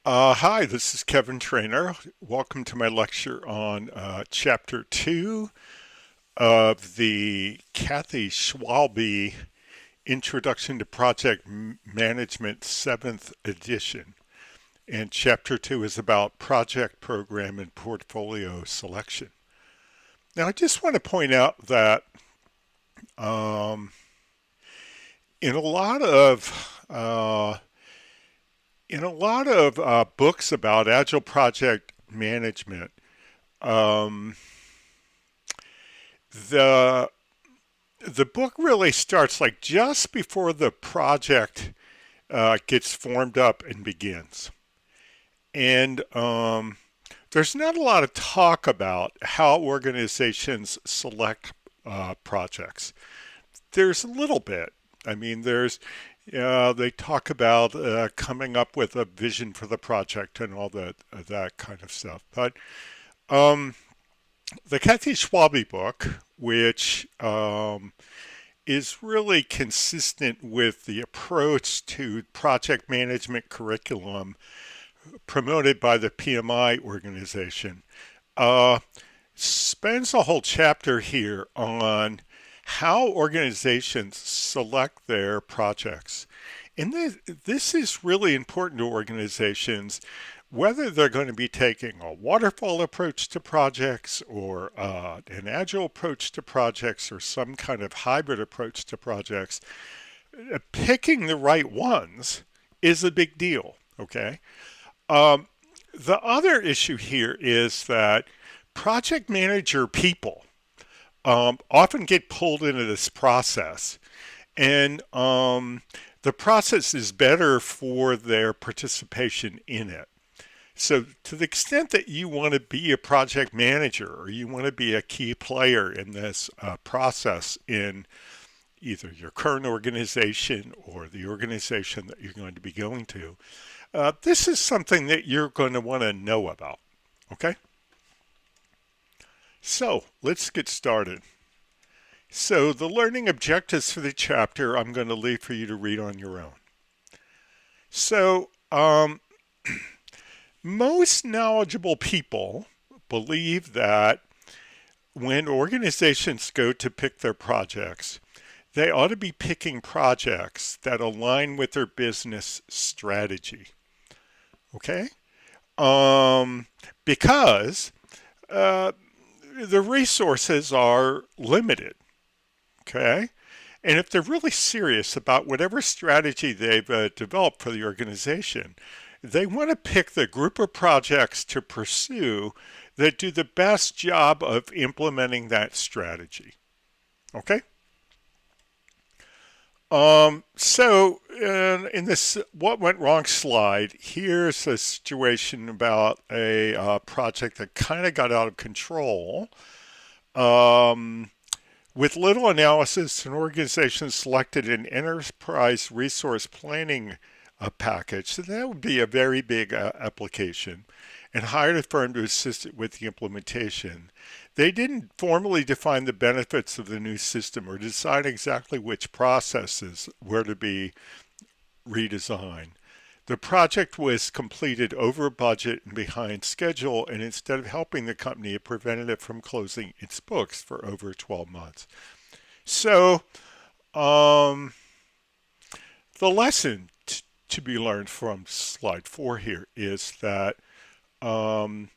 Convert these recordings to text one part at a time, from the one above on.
Hi, this is Kevin Trainer. Welcome to my lecture on Chapter 2 of the Kathy Schwalbe Introduction to Project Management 7th edition. And Chapter 2 is about project program and portfolio selection. Now, I just want to point out that um, in a lot of books about agile project management, um, the the book really starts like just before the project gets formed up and begins. And there's not a lot of talk about how organizations select projects. There's a little bit. I mean, they talk about coming up with a vision for the project and all that kind of stuff. But um, the Kathy Schwalbe book, which is really consistent with the approach to project management curriculum promoted by the PMI organization, uh, spends a whole chapter here on how organizations select their projects. And this is really important to organizations, whether they're going to be taking a waterfall approach to projects or an agile approach to projects or some kind of hybrid approach to projects. Picking the right ones is a big deal, okay? Um, the other issue here is that project manager people often get pulled into this process, and the process is better for their participation in it. So, to the extent that you want to be a project manager or you want to be a key player in this process in either your current organization or the organization that you're going to be going to, this is something that you're going to want to know about. Okay? So, let's get started. So, the learning objectives for the chapter I'm going to leave for you to read on your own. So, most knowledgeable people believe that when organizations go to pick their projects, they ought to be picking projects that align with their business strategy. Okay? Um, because uh, the resources are limited. Okay? And if they're really serious about whatever strategy they've developed for the organization, they want to pick the group of projects to pursue that do the best job of implementing that strategy. Okay? In this what went wrong slide, here's a situation about a project that kind of got out of control. Um, with little analysis, an organization selected an enterprise resource planning package. So that would be a very big application, and hired a firm to assist it with the implementation. They didn't formally define the benefits of the new system or decide exactly which processes were to be redesigned. The project was completed over budget and behind schedule, and instead of helping the company, it prevented it from closing its books for over 12 months. So, um, the lesson to be learned from slide 4 here is that um,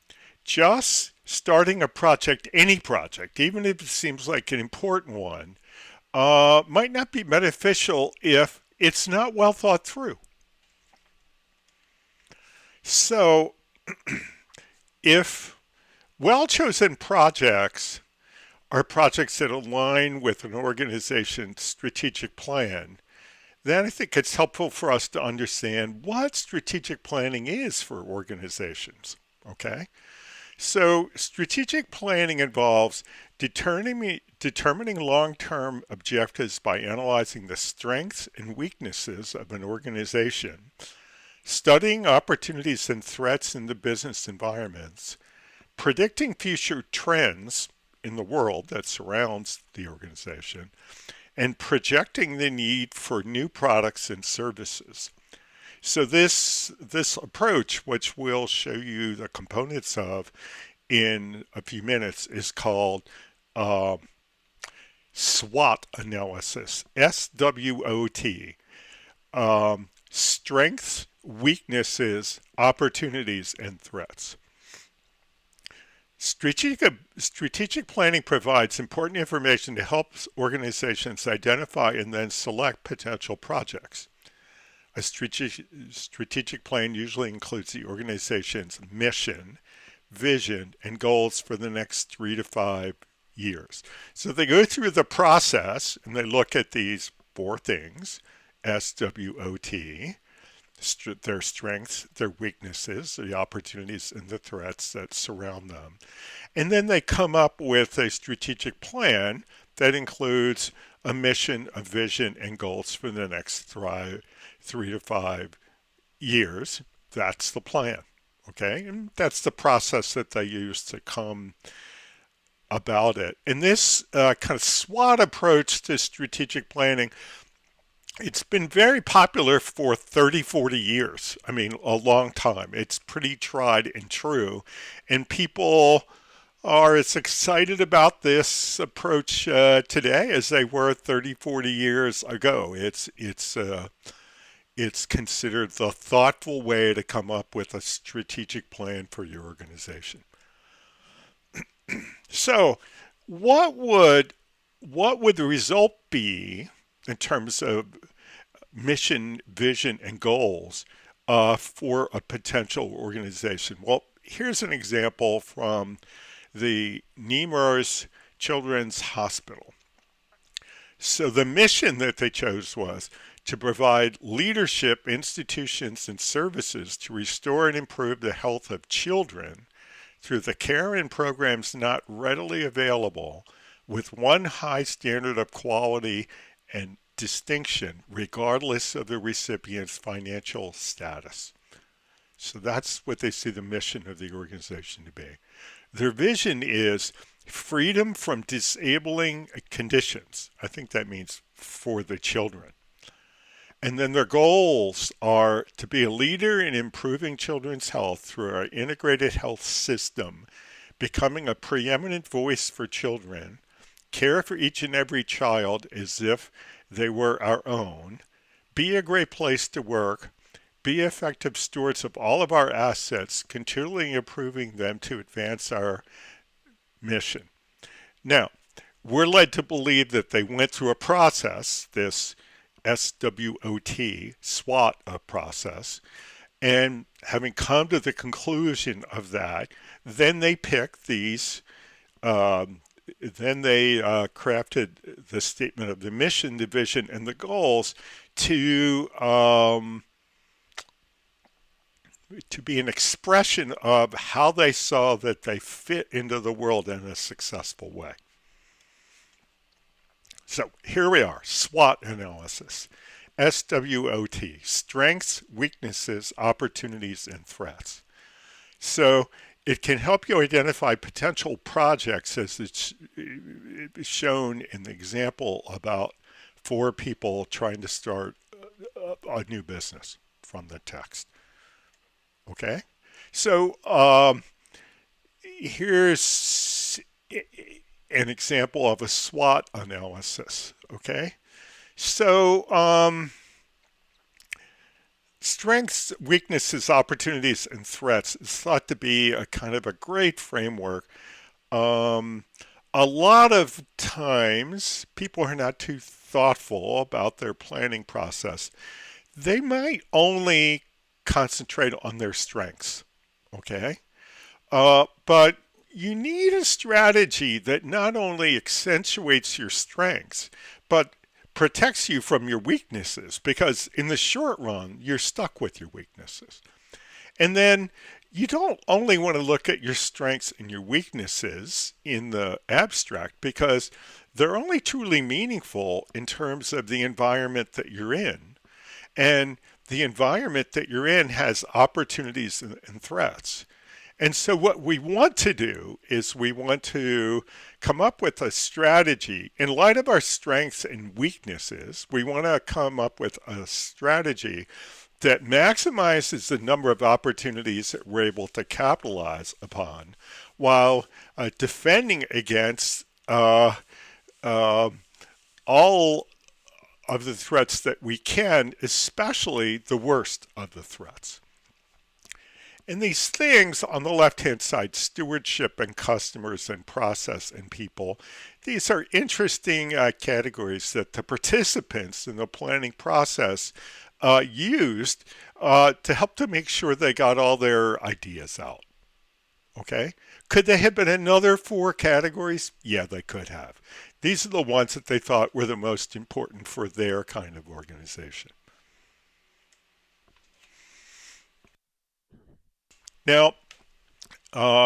just starting a project, any project, even if it seems like an important one, might not be beneficial if it's not well thought through. So, if well chosen projects are projects that align with an organization's strategic plan, then I think it's helpful for us to understand what strategic planning is for organizations. Okay? So, strategic planning involves determining long term objectives by analyzing the strengths and weaknesses of an organization, studying opportunities and threats in the business environments, predicting future trends in the world that surrounds the organization, and projecting the need for new products and services. So this approach, which we'll show you the components of in a few minutes, is called uh, SWOT analysis. SWOT. Strengths, weaknesses, opportunities, and threats. Strategic planning provides important information to help organizations identify and then select potential projects. A strategic plan usually includes the organization's mission, vision, and goals for the next 3 to 5 years. So they go through the process and they look at these four things, SWOT, their strengths, their weaknesses, the opportunities, and the threats that surround them. And then they come up with a strategic plan that includes a mission, a vision, and goals for the next 3 to 5 years. That's the plan. Okay. And that's the process that they use to come about it. And this kind of SWOT approach to strategic planning, it's been very popular for 30, 40 years. I mean, a long time. It's pretty tried and true. And people are as excited about this approach today as they were 30, 40 years ago. It's considered the thoughtful way to come up with a strategic plan for your organization. So, what would the result be in terms of mission, vision, and goals for a potential organization? Well, here's an example from the Nemours Children's Hospital. So the mission that they chose was to provide leadership, institutions, and services to restore and improve the health of children through the care and programs not readily available, with one high standard of quality and distinction regardless of the recipient's financial status. So that's what they see the mission of the organization to be. Their vision is freedom from disabling conditions. I think that means for the children. And then their goals are to be a leader in improving children's health through our integrated health system, becoming a preeminent voice for children, care for each and every child as if they were our own, be a great place to work, be effective stewards of all of our assets, continually improving them to advance our mission. Now, we're led to believe that they went through a process, this SWOT process, and having come to the conclusion of that, then they picked these, then they crafted the statement of the mission, the vision, and the goals to be an expression of how they saw that they fit into the world in a successful way. So here we are, SWOT analysis. SWOT, strengths, weaknesses, opportunities, and threats. So it can help you identify potential projects, as it's shown in the example about 4 people trying to start a new business from the text. Okay, so here's an example of a SWOT analysis. Okay, so strengths, weaknesses, opportunities, and threats is thought to be a kind of a great framework. A lot of times, people are not too thoughtful about their planning process. They might only concentrate on their strengths, okay? But you need a strategy that not only accentuates your strengths, but protects you from your weaknesses, because in the short run, you're stuck with your weaknesses. And then you don't only want to look at your strengths and your weaknesses in the abstract, because they're only truly meaningful in terms of the environment that you're in. And the environment that you're in has opportunities and threats. And so what we want to do is we want to come up with a strategy. In light of our strengths and weaknesses, we want to come up with a strategy that maximizes the number of opportunities that we're able to capitalize upon while defending against uh, all of the threats that we can, especially the worst of the threats. And these things on the left hand side, stewardship and customers and process and people, these are interesting categories that the participants in the planning process used to help to make sure they got all their ideas out. Okay? Could they have been another four categories? Yeah, they could have. These are the ones that they thought were the most important for their kind of organization. Now,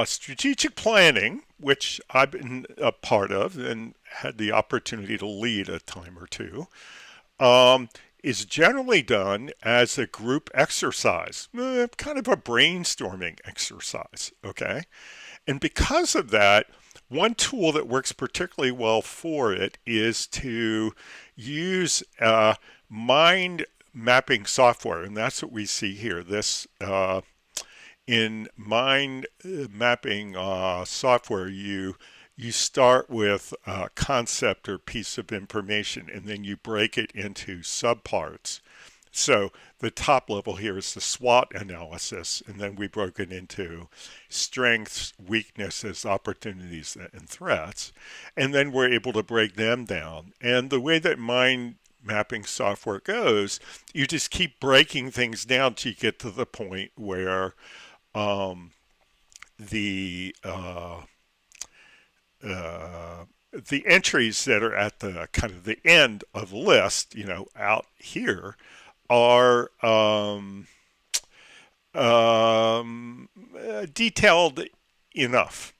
strategic planning, which I've been a part of and had the opportunity to lead a time or two, um, is generally done as a group exercise, kind of a brainstorming exercise. Okay. And because of that, one tool that works particularly well for it is to use mind mapping software. And that's what we see here. This in mind mapping software, you start with a concept or piece of information, and then you break it into subparts. So the top level here is the SWOT analysis, and then we broke it into strengths, weaknesses, opportunities, and threats. And then we're able to break them down. And the way that mind mapping software goes, you just keep breaking things down till you get to the point where um, the the entries that are at the kind of the end of the list, out here, are detailed enough.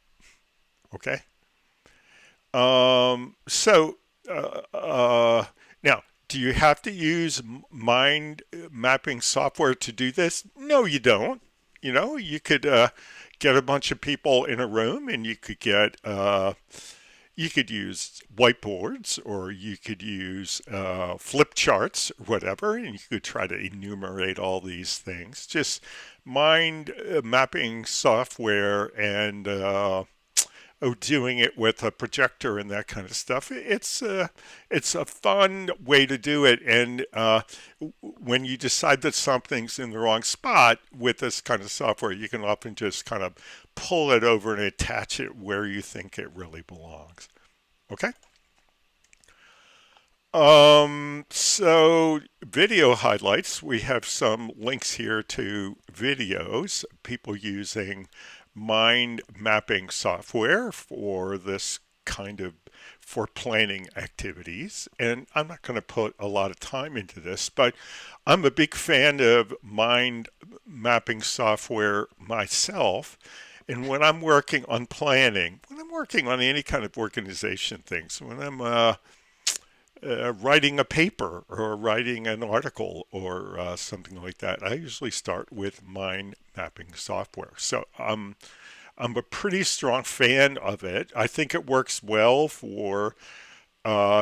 Okay. So now, do you have to use mind mapping software to do this? No, you don't. You could get a bunch of people in a room, and you could use whiteboards, or you could use flip charts or whatever, and you could try to enumerate all these things. Just mind mapping software and doing it with a projector and that kind of stuff. It's a fun way to do it, and when you decide that something's in the wrong spot with this kind of software, you can often just kind of pull it over and attach it where you think it really belongs. Okay. So video highlights. We have some links here to videos, people using mind mapping software for this kind of for planning activities. And I'm not going to put a lot of time into this, but I'm a big fan of mind mapping software myself. And when I'm working on planning, when I'm working on any kind of organization things, when I'm writing a paper or writing an article or something like that, I usually start with mind mapping software. So I'm a pretty strong fan of it. I think it works well for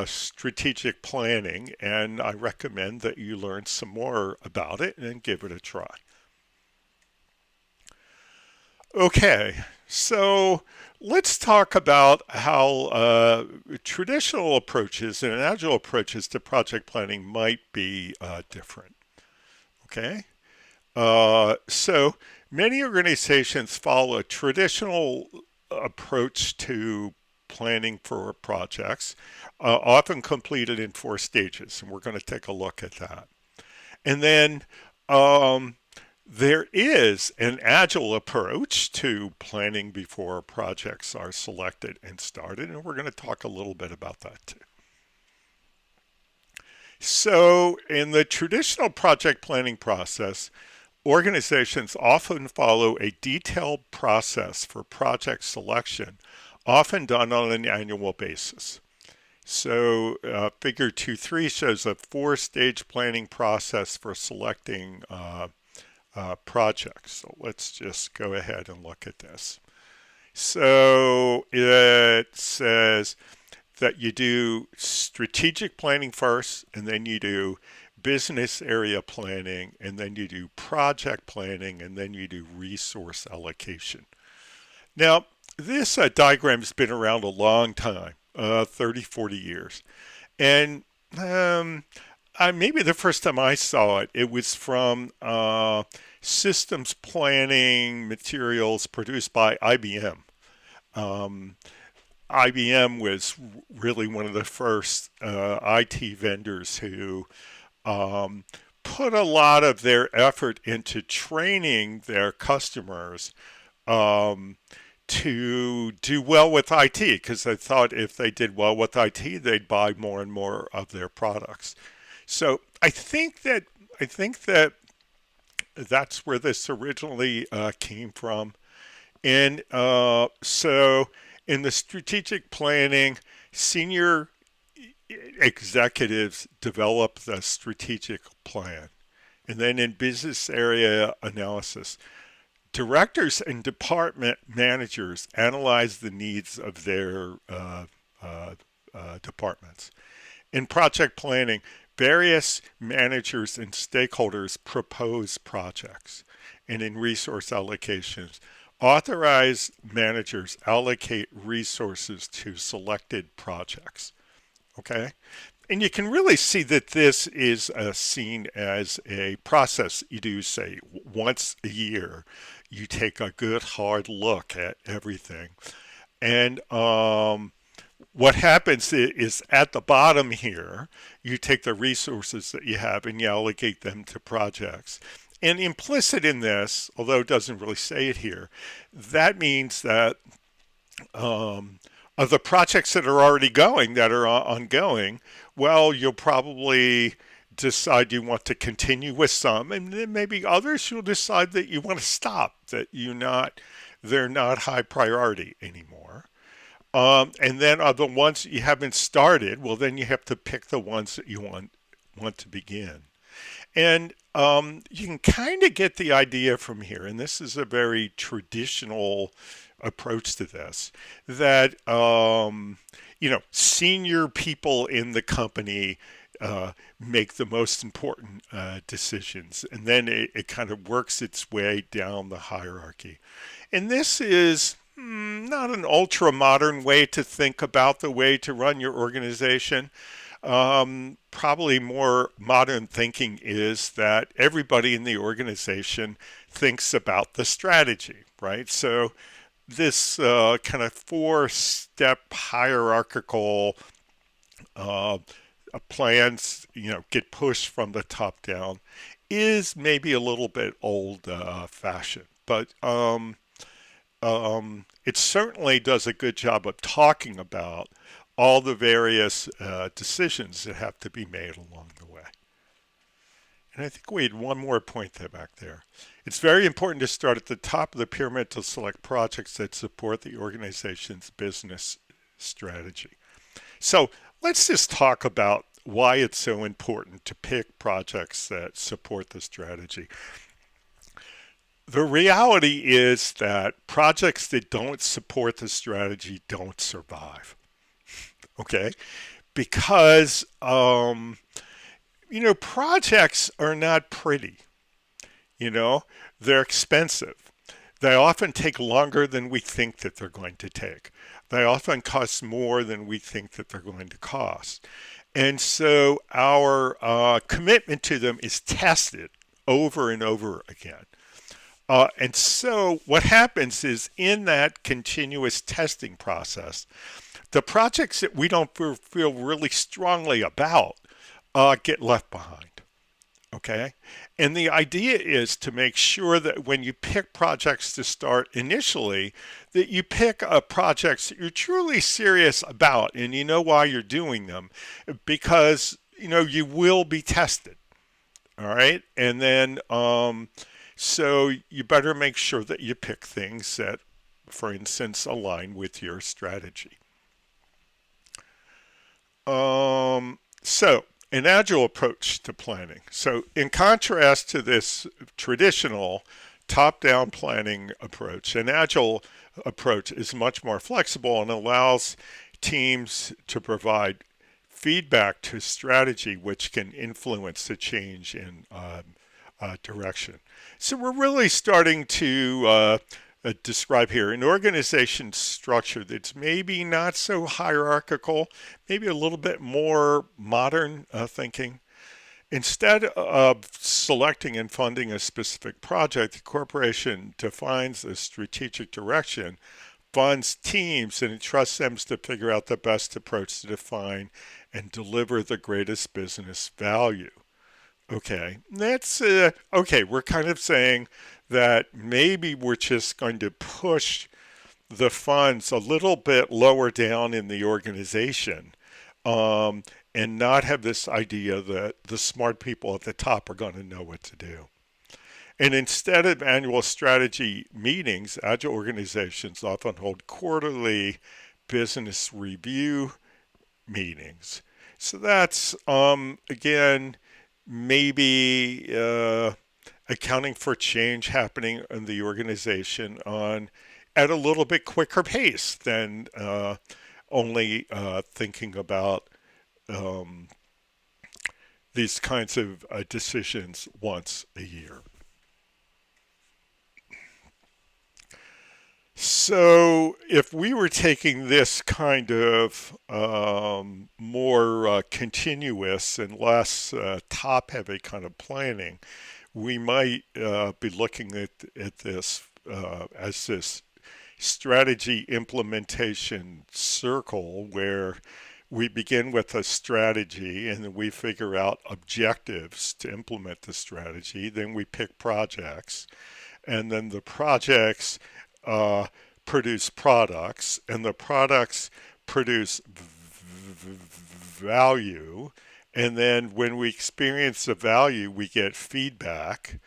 strategic planning, and I recommend that you learn some more about it and give it a try. Okay, so let's talk about how traditional approaches and agile approaches to project planning might be different. Okay, so many organizations follow a traditional approach to planning for projects, often completed in four stages, and we're going to take a look at that. And then um, there is an agile approach to planning before projects are selected and started, and we're going to talk a little bit about that too. So, in the traditional project planning process, organizations often follow a detailed process for project selection, often done on an annual basis. So, figure 2.3 shows a four-stage planning process for selecting projects. So let's just go ahead and look at this. So it says that you do strategic planning first, and then you do business area planning, and then you do project planning, and then you do resource allocation. Now, this diagram's been around a long time, 30, 40 years. And maybe the first time I saw it, it was from systems planning materials produced by IBM. Um, IBM was really one of the first IT vendors who um, put a lot of their effort into training their customers um, to do well with IT because they thought if they did well with IT, they'd buy more and more of their products. So I think that that's where this originally came from. And so in the strategic planning, senior executives develop the strategic plan. And then in business area analysis, directors and department managers analyze the needs of their uh, departments. In project planning, various managers and stakeholders propose projects. And in resource allocations, authorized managers allocate resources to selected projects. Okay? And you can really see that this is seen as a process you do, say, once a year. You take a good hard look at everything. And what happens is at the bottom here, you take the resources that you have and you allocate them to projects. And implicit in this, although it doesn't really say it here, that means that of the projects that are already going, that are ongoing, well, you'll probably decide you want to continue with some, and then maybe others you'll decide that you want to stop, that they're not high priority anymore. And then the ones that you haven't started, well, then you have to pick the ones that you want to begin. And you can kind of get the idea from here, and this is a very traditional approach to this, that senior people in the company make the most important decisions, and then it kind of works its way down the hierarchy. And this is not an ultra modern way to think about the way to run your organization. Probably more modern thinking is that everybody in the organization thinks about the strategy, right? So this kind of four-step hierarchical uh, plans, get pushed from the top down, is maybe a little bit old-fashioned, but it certainly does a good job of talking about all the various decisions that have to be made along the way. And I think we had one more point there back there. It's very important to start at the top of the pyramid to select projects that support the organization's business strategy. So let's just talk about why it's so important to pick projects that support the strategy. The reality is that projects that don't support the strategy don't survive. Okay? Because, projects are not pretty. They're expensive. They often take longer than we think that they're going to take. They often cost more than we think that they're going to cost. And so our commitment to them is tested over and over again. And so what happens is in that continuous testing process, the projects that we don't feel really strongly about get left behind. Okay? And the idea is to make sure that when you pick projects to start initially, that you pick projects that you're truly serious about and you know why you're doing them because, you will be tested. All right? And then, so you better make sure that you pick things that, for instance, align with your strategy. So an agile approach to planning. So in contrast to this traditional top-down planning approach, an agile approach is much more flexible and allows teams to provide feedback to strategy, which can influence the change in direction. So we're really starting to describe here an organization structure that's maybe not so hierarchical, maybe a little bit more modern thinking. Instead of selecting and funding a specific project, the corporation defines a strategic direction, funds teams, and entrusts them to figure out the best approach to define and deliver the greatest business value. Okay, that's okay. We're kind of saying that maybe we're just going to push the funds a little bit lower down in the organization, um, and not have this idea that the smart people at the top are going to know what to do. And instead of annual strategy meetings, agile organizations often hold quarterly business review meetings. So that's, again, maybe accounting for change happening in the organization on at a little bit quicker pace than only thinking about um, these kinds of decisions once a year. So, if we were taking this kind of more continuous and less top heavy kind of planning, we might be looking at this as this strategy implementation circle where we begin with a strategy and then we figure out objectives to implement the strategy. Then we pick projects, and then the projects uh, produce products, and the products produce value. And then when we experience the value, we get feedback.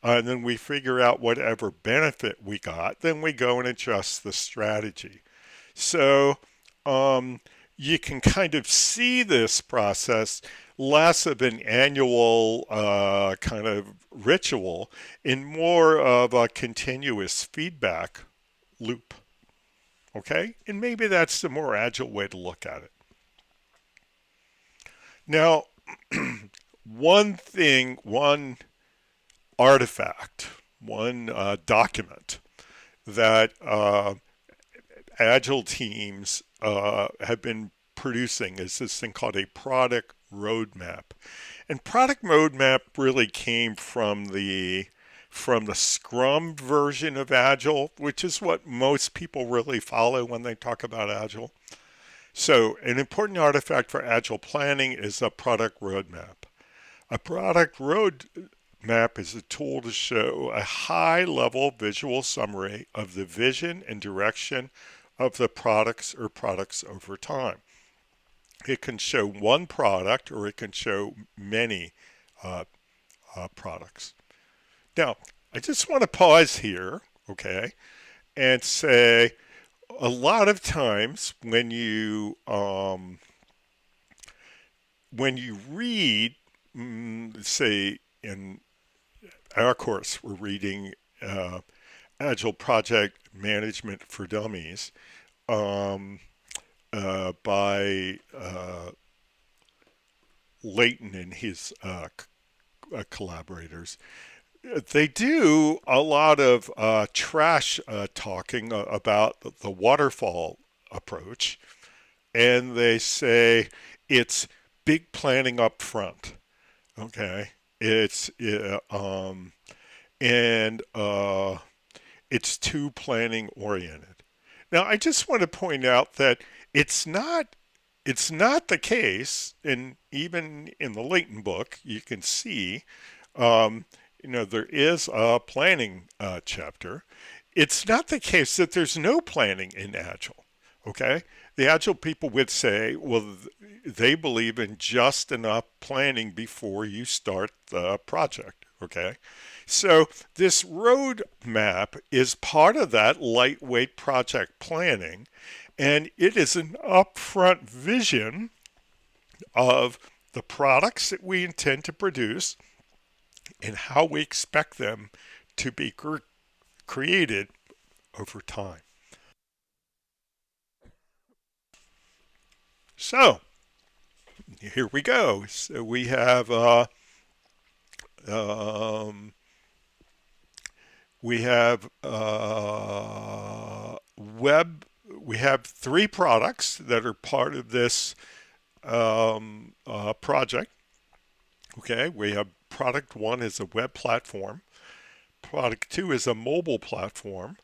And then we figure out whatever benefit we got. Then we go and adjust the strategy. So um, you can kind of see this process less of an annual kind of ritual and more of a continuous feedback loop. Okay? And maybe that's the more agile way to look at it. Now, one artifact, one document that agile teams have been producing is this thing called a product roadmap. And product roadmap really came from the Scrum version of Agile, which is what most people really follow when they talk about Agile. So, an important artifact for Agile planning is a product roadmap. A product roadmap is a tool to show a high level visual summary of the vision and direction of the products or products over time. It can show one product or it can show many uh, products. Now, I just want to pause here, okay, and say a lot of times when you read, say in our course, we're reading Agile Project Management for Dummies um, by Layton and his collaborators. They do a lot of trash talking about the waterfall approach, and they say it's big planning up front. Okay, it's and it's too planning oriented. Now, I just want to point out that it's not it's not the case, and even in the Layton book, you can see, um, there is a planning chapter. It's not the case that there's no planning in Agile. Okay, the Agile people would say, well, they believe in just enough planning before you start the project. Okay, so this roadmap is part of that lightweight project planning, and it is an upfront vision of the products that we intend to produce and how we expect them to be created over time. So, here we go. So um, we have web. We have three products that are part of this project. Okay, we have product one is a web platform. Product two is a mobile platform.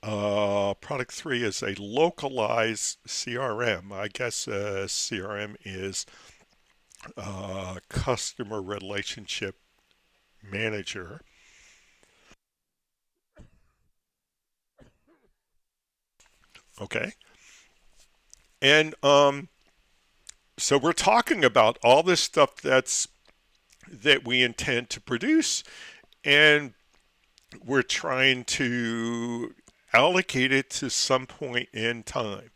Product three is a localized CRM. I guess CRM is customer relationship manager. Okay, and so we're talking about all this stuff that we intend to produce, and we're trying to allocate it to some point in time.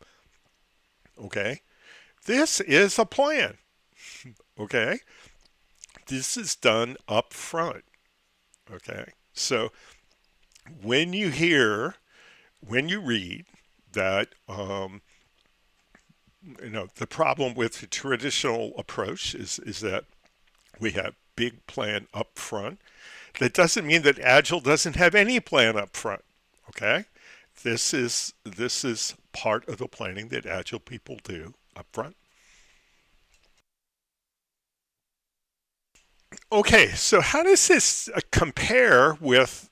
Okay, this is a plan. Okay, this is done up front. Okay, so when you hear, when you read that, the problem with the traditional approach is that we have big plan up front. That doesn't mean that Agile doesn't have any plan up front. Okay, this is part of the planning that Agile people do up front. Okay, so how does this compare with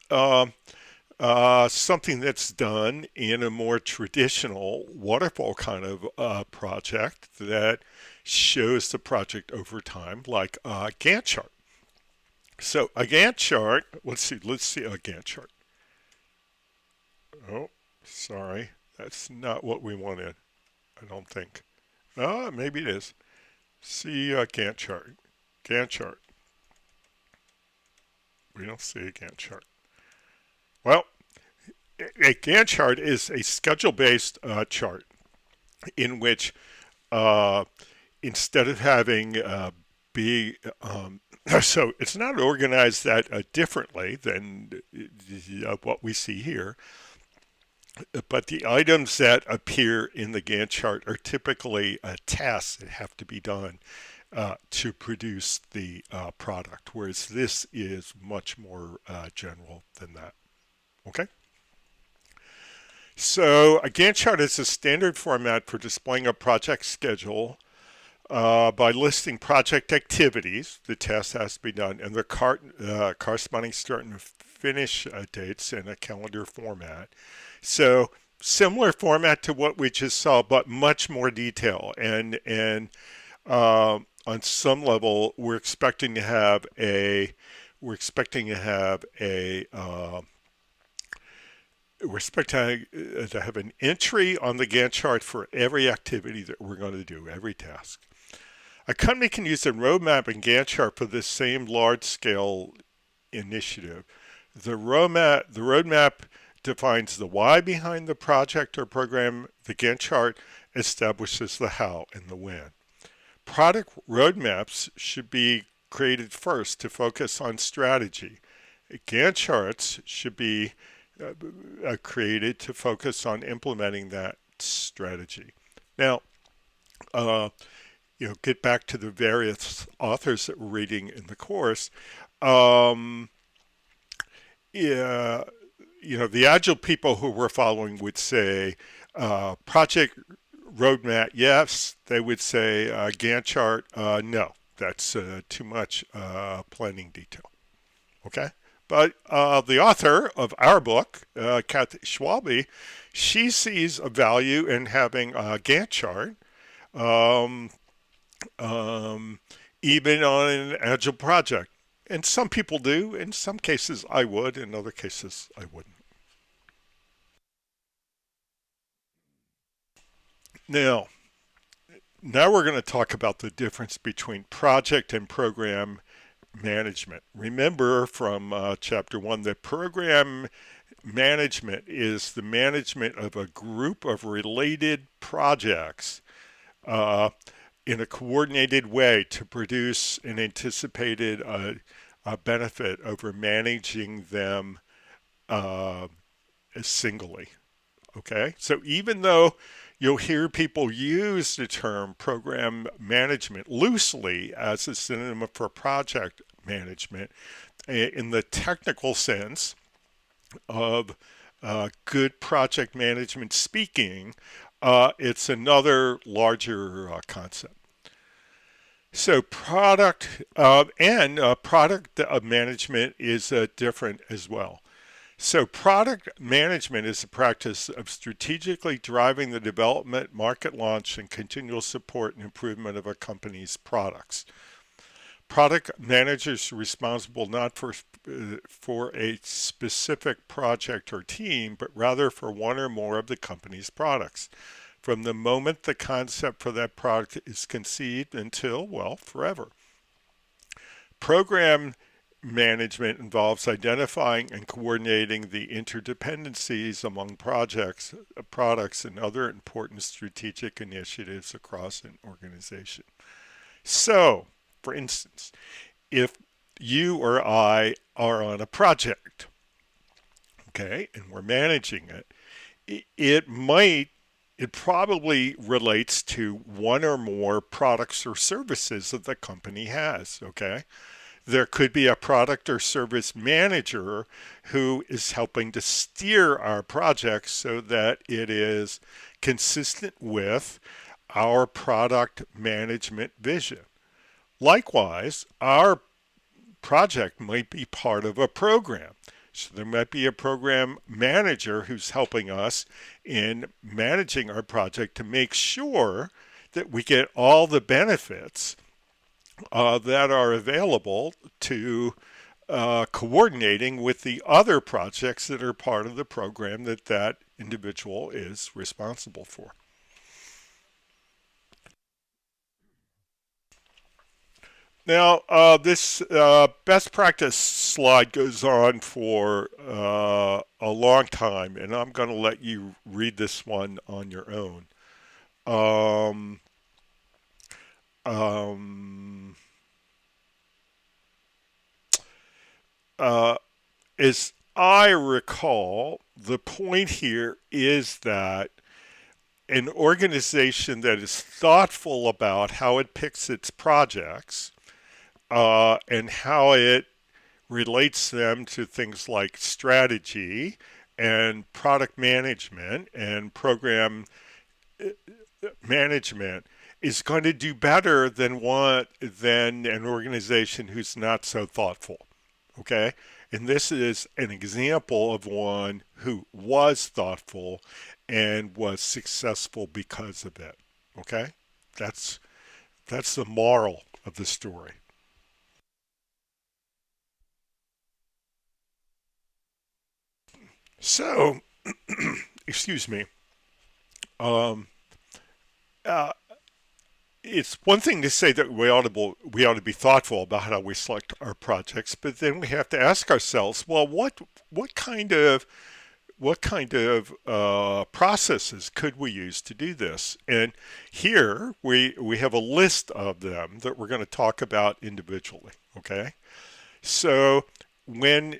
something that's done in a more traditional waterfall kind of project that shows the project over time, like a Gantt chart? So a Gantt chart. Let's see a Gantt chart. Oh, sorry, that's not what we wanted. I don't think. Maybe it is. See a Gantt chart. Gantt chart. We don't see a Gantt chart. Well, a Gantt chart is a schedule-based chart in which uh, instead of having big, so it's not organized that differently than what we see here, but the items that appear in the Gantt chart are typically tasks that have to be done to produce the product, whereas this is much more general than that. Okay? So a Gantt chart is a standard format for displaying a project schedule by listing project activities. The task has to be done, and the corresponding start and finish dates in a calendar format. So similar format to what we just saw, but much more detail. On some level, we're expecting to have a we're expecting to have an entry on the Gantt chart for every activity that we're going to do, every task. A company can use a roadmap and Gantt chart for this same large-scale initiative. The roadmap defines the why behind the project or program. The Gantt chart establishes the how and the when. Product roadmaps should be created first to focus on strategy. Gantt charts should be created to focus on implementing that strategy. Now, uh, get back to the various authors that we're reading in the course. Um, yeah, the agile people who we're following would say project roadmap, yes. They would say Gantt chart, no. That's too much planning detail. Okay. But the author of our book, Kathy Schwalbe, she sees a value in having a Gantt chart, um, um, even on an agile project. And some people do. In some cases, I would. In other cases, I wouldn't. Now, now we're going to talk about the difference between project and program management. Remember from chapter one that program management is the management of a group of related projects uh, in a coordinated way to produce an anticipated benefit over managing them uh, singly. Okay, so even though You'll hear people use the term program management loosely as a synonym for project management in the technical sense of good project management speaking. It's another larger concept. So product management is different as well. So product management is the practice of strategically driving the development, market launch, and continual support and improvement of a company's products. Product managers are responsible not for a specific project or team, but rather for one or more of the company's products. From the moment the concept for that product is conceived until, well, forever. Program management involves identifying and coordinating the interdependencies among projects, products, and other important strategic initiatives across an organization. So, for instance, if you or I are on a project, okay, and we're managing it, it probably relates to one or more products or services that the company has, okay? There could be a product or service manager who is helping to steer our project so that it is consistent with our product management vision. Likewise, our project might be part of a program. So there might be a program manager who's helping us in managing our project to make sure that we get all the benefits that are available to coordinating with the other projects that are part of the program that that individual is responsible for. Now, this best practice slide goes on for a long time, and I'm going to let you read this one on your own. Um, um, uh, as I recall, the point here is that an organization that is thoughtful about how it picks its projects and how it relates them to things like strategy and product management and program management is going to do better than an organization who's not so thoughtful. Okay? And this is an example of one who was thoughtful and was successful because of it. Okay? That's that's the moral of the story. So, excuse me. Um, uh, it's one thing to say that we ought to be thoughtful about how we select our projects, but then we have to ask ourselves, well, what kind of processes could we use to do this? And here we have a list of them that we're going to talk about individually. Okay, so when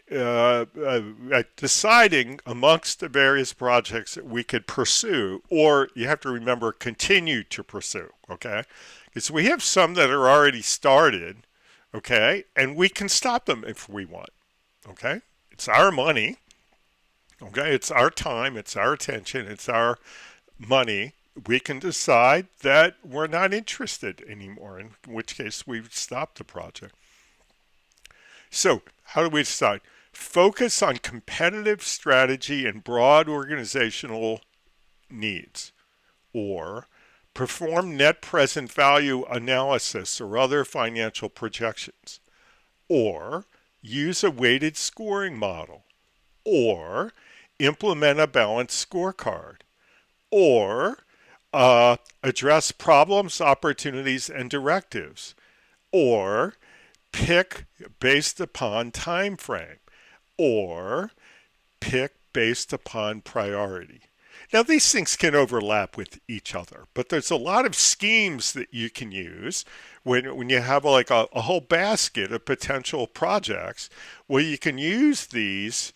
deciding amongst the various projects that we could pursue, or you have to remember, continue to pursue, okay? Because we have some that are already started, okay? And we can stop them if we want, okay? It's our money, okay? It's our time, it's our attention, it's our money. We can decide that we're not interested anymore, in which case we stop the project. So, how do we decide? Focus on competitive strategy and broad organizational needs, or perform net present value analysis or other financial projections, or use a weighted scoring model, or implement a balanced scorecard, or address problems, opportunities, and directives, or pick based upon time frame, or pick based upon priority. Now, these things can overlap with each other, but there's a lot of schemes that you can use when you have like a whole basket of potential projects where you can use these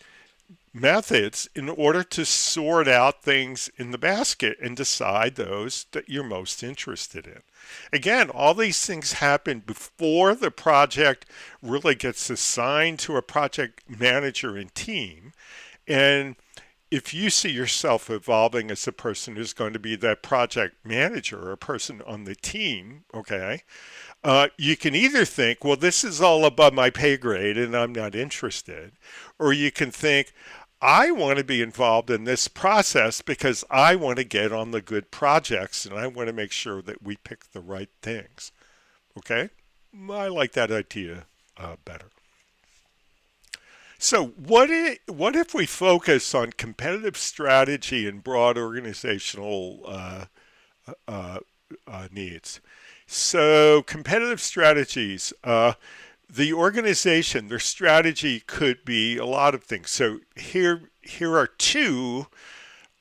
methods in order to sort out things in the basket and decide those that you're most interested in. Again, all these things happen before the project really gets assigned to a project manager and team. And if you see yourself evolving as a person who's going to be that project manager or a person on the team, okay, you can either think, well, this is all above my pay grade and I'm not interested, or you can think, I want to be involved in this process because I want to get on the good projects and I want to make sure that we pick the right things. Okay? I like that idea better. So, what if we focus on competitive strategy and broad organizational uh, needs? So, competitive strategies. The organization, their strategy could be a lot of things. So, here are two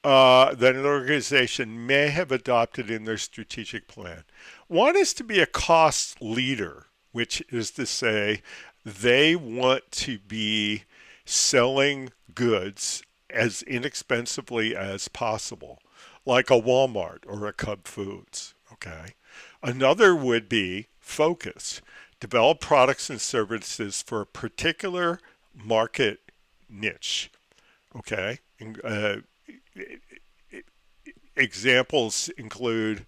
that an organization may have adopted in their strategic plan. One is to be a cost leader, which is to say they want to be selling goods as inexpensively as possible, like a Walmart or a Cub Foods. Okay. Another would be focus, develop products and services for a particular market niche. Okay. Examples include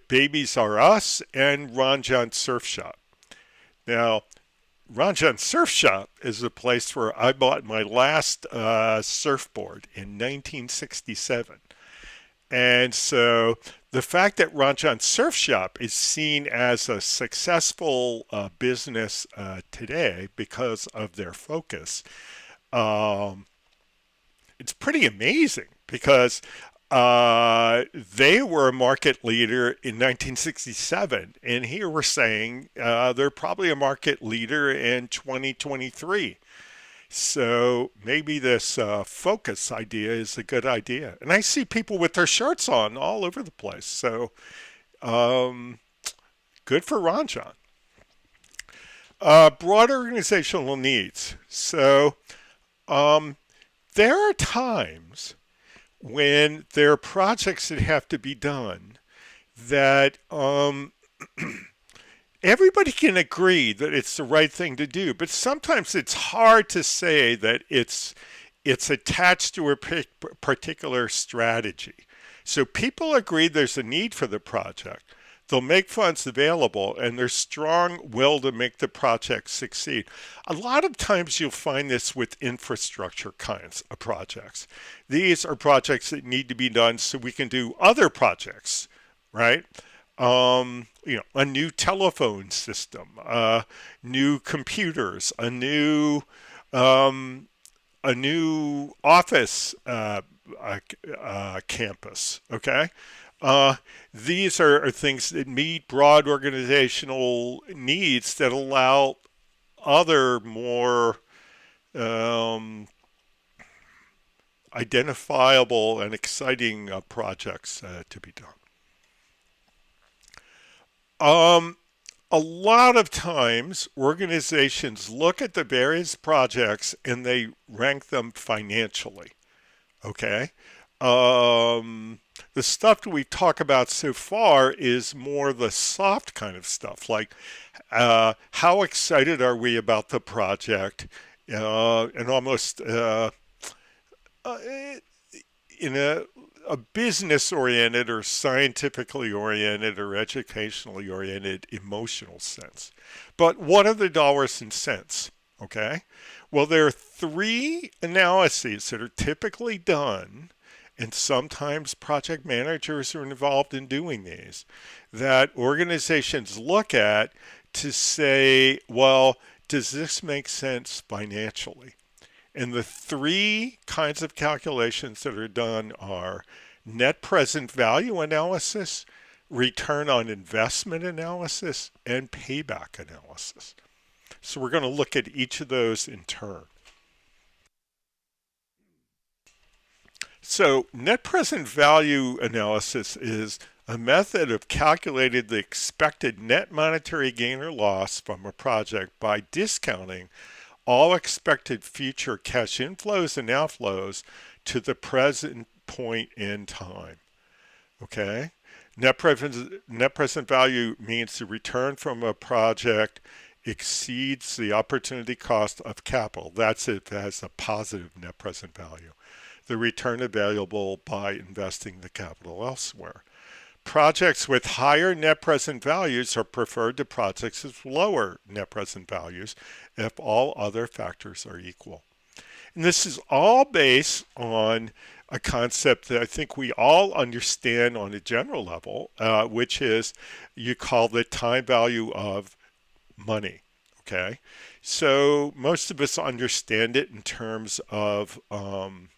Babies R Us and Ron John Surf Shop. Now, Ron John Surf Shop is a place where I bought my last surfboard in 1967. And so the fact that Ron John Surf Shop is seen as a successful business today because of their focus, um, it's pretty amazing because they were a market leader in 1967, and here we're saying they're probably a market leader in 2023. So maybe this focus idea is a good idea. And I see people with their shirts on all over the place. So um, good for Ron John. Broad organizational needs. So um, there are times when there are projects that have to be done that everybody can agree that it's the right thing to do, but sometimes it's hard to say that it's attached to a particular strategy. So people agree there's a need for the project. They'll make funds available and there's strong will to make the project succeed. A lot of times you'll find this with infrastructure kinds of projects. These are projects that need to be done so we can do other projects, right? A new telephone system, new computers, um, a new office campus. Okay, these are things that meet broad organizational needs that allow other more um, identifiable and exciting projects to be done. Um, a lot of times organizations look at the various projects and they rank them financially. Okay. The stuff that we talk about so far is more the soft kind of stuff, like how excited are we about the project, and almost uh, in a business oriented or scientifically oriented or educationally oriented emotional sense. But what are the dollars and cents? Okay. Well, there are three analyses that are typically done, and sometimes project managers are involved in doing these, that organizations look at to say, well, does this make sense financially? And the three kinds of calculations that are done are net present value analysis, return on investment analysis, and payback analysis. So we're going to look at each of those in turn. So net present value analysis is a method of calculating the expected net monetary gain or loss from a project by discounting all expected future cash inflows and outflows to the present point in time. Okay? Net present value means the return from a project exceeds the opportunity cost of capital. That's if it has a positive net present value. The return available by investing the capital elsewhere. Projects with higher net present values are preferred to projects with lower net present values if all other factors are equal. And this is all based on a concept that I think we all understand on a general level, which is you call the time value of money. Okay, so most of us understand it in terms of um,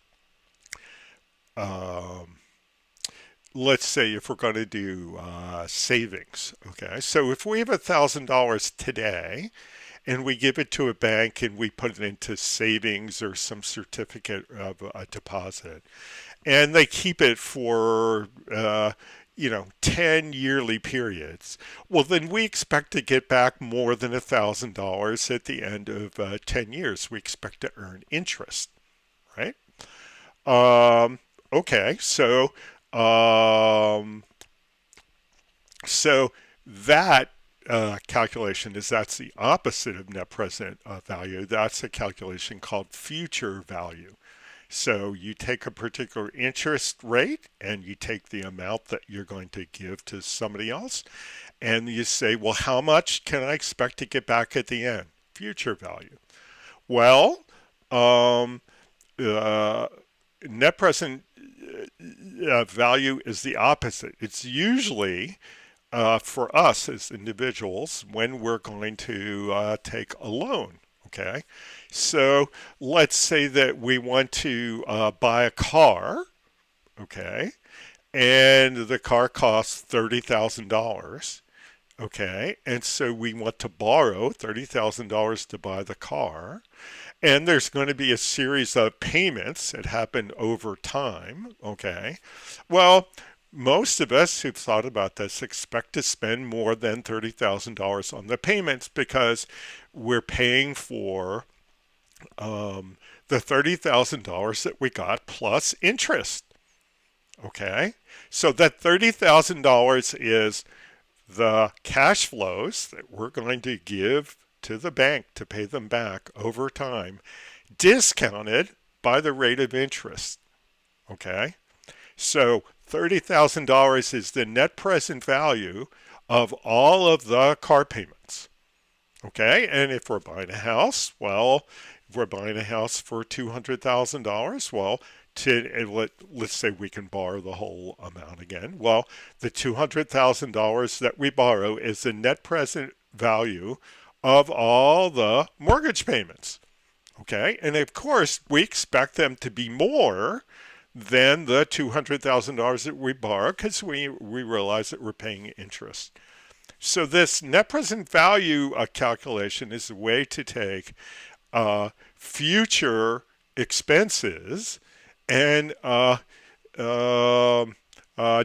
let's say if we're going to do savings. Okay, so if we have $1,000 today and we give it to a bank and we put it into savings or some certificate of a deposit, and they keep it for 10 yearly periods, well, then we expect to get back more than $1,000 at the end of 10 years. We expect to earn interest, right? Um, okay, um, so that calculation that's the opposite of net present value. That's a calculation called future value. So you take a particular interest rate and you take the amount that you're going to give to somebody else, and you say, well, how much can I expect to get back at the end? Future value. Well, um, uh, net present value is the opposite. It's usually for us as individuals when we're going to take a loan. Okay, so let's say that we want to buy a car. Okay, and the car costs $30,000. Okay, and so we want to borrow $30,000 to buy the car. And there's going to be a series of payments that happen over time. Okay. Well, most of us who've thought about this expect to spend more than $30,000 on the payments because we're paying for the $30,000 that we got plus interest. Okay. So that $30,000 is the cash flows that we're going to give to the bank to pay them back over time, discounted by the rate of interest. Okay? So $30,000 is the net present value of all of the car payments. Okay? And if we're buying a house, well, if we're buying a house for $200,000, well, let's say we can borrow the whole amount again. Well, the $200,000 that we borrow is the net present value of all the mortgage payments. Okay, and of course we expect them to be more than the $200,000 that we borrow because we realize that we're paying interest. So this net present value calculation is a way to take future expenses and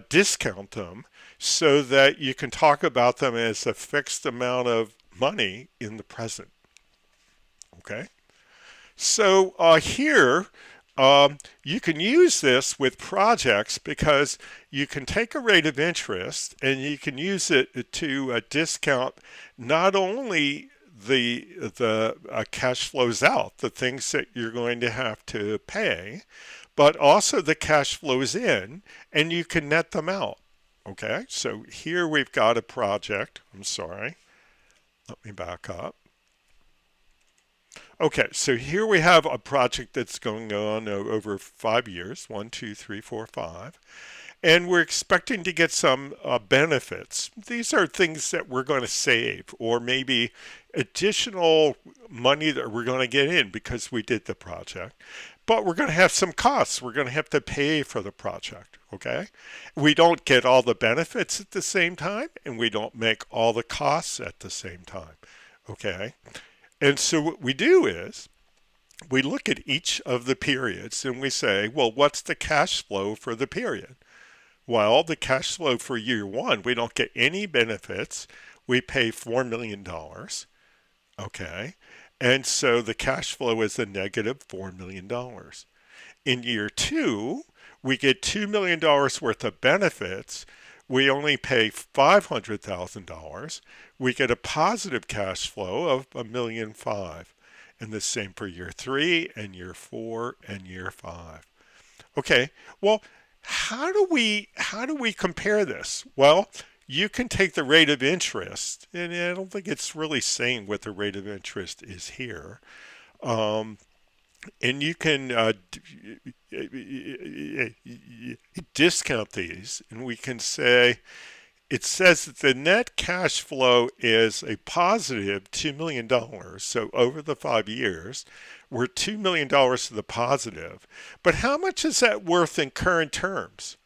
discount them so that you can talk about them as a fixed amount of money in the present. Okay? So here, you can use this with projects because you can take a rate of interest and you can use it to discount not only the cash flows out, the things that you're going to have to pay, but also the cash flows in, and you can net them out. Okay, so here we've got a project. I'm sorry. Let me back up. Okay, so here we have a project that's going on over 5 years, 1, 2, 3, 4, 5, and we're expecting to get some benefits. These are things that we're going to save, or maybe additional money that we're going to get in because we did the project. But we're going to have some costs. We're going to have to pay for the project, okay? We don't get all the benefits at the same time, and we don't make all the costs at the same time, okay? And so what we do is we look at each of the periods and we say, well, what's the cash flow for the period? Well, the cash flow for year one, we don't get any benefits. We pay $4 million, okay? And so the cash flow is a negative $4 million. In year two, we get $2 million worth of benefits. We only pay $500,000. We get a positive cash flow of $1,500,000. And the same for year three and year four and year five. Okay, well, how do we compare this? Well, you can take the rate of interest, and I don't think it's really saying what the rate of interest is here. Um, and you can discount these, and we can say it says that the net cash flow is a positive $2 million. So over the 5 years, we're $2 million to the positive. But how much is that worth in current terms?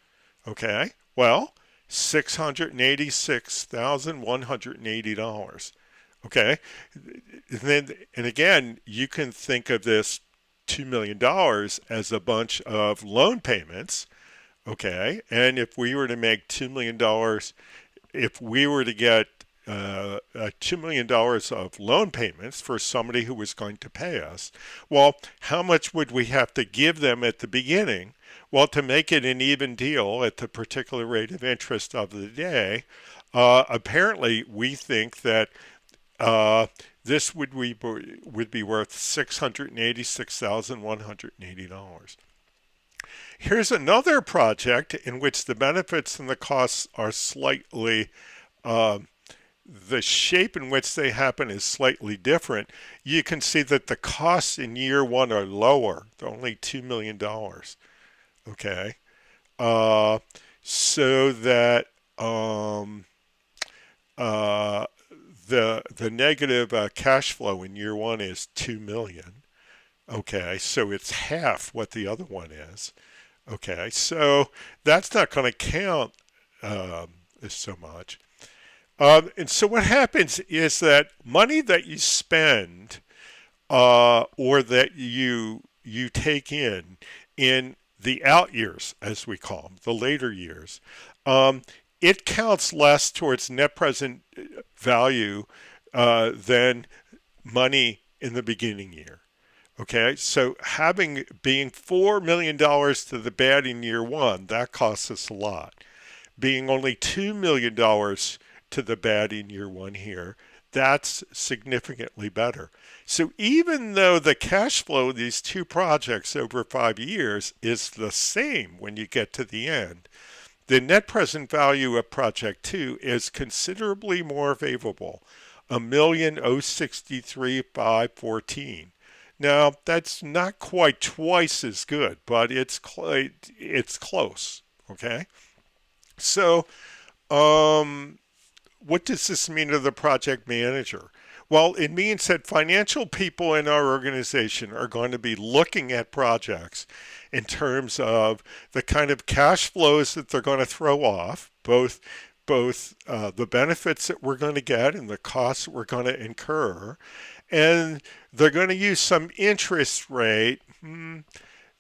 Okay, well, $686,180. Okay, and again, you can think of this $2 million as a bunch of loan payments. Okay, and if we were to make $2 million, if we were to get $2 million of loan payments for somebody who was going to pay us, well, how much would we have to give them at the beginning? Well, to make it an even deal at the particular rate of interest of the day, apparently we think that uh, this would be worth $686,180. Here's another project in which the benefits and the costs are slightly, uh, the shape in which they happen is slightly different. You can see that the costs in year one are lower. They're only $2 million. Okay. Uh, so that uh, the negative cash flow in year one is 2 million. Okay. So it's half what the other one is. Okay, so that's not going to count um, so much. And so what happens is that money that you spend or that you take in the out years, as we call them, the later years, um, it counts less towards net present value than money in the beginning year. Okay, so being $4 million to the bad in year one, that costs us a lot. Being only $2 million to the bad in year one here, that's significantly better. So even though the cash flow of these two projects over 5 years is the same when you get to the end, the net present value of project two is considerably more favorable, 1,063,514. Now, that's not quite twice as good, but it's close. Okay, so um, what does this mean to the project manager? Well, it means that financial people in our organization are going to be looking at projects in terms of the kind of cash flows that they're going to throw off, both the benefits that we're going to get and the costs that we're going to incur, and they're going to use some interest rate.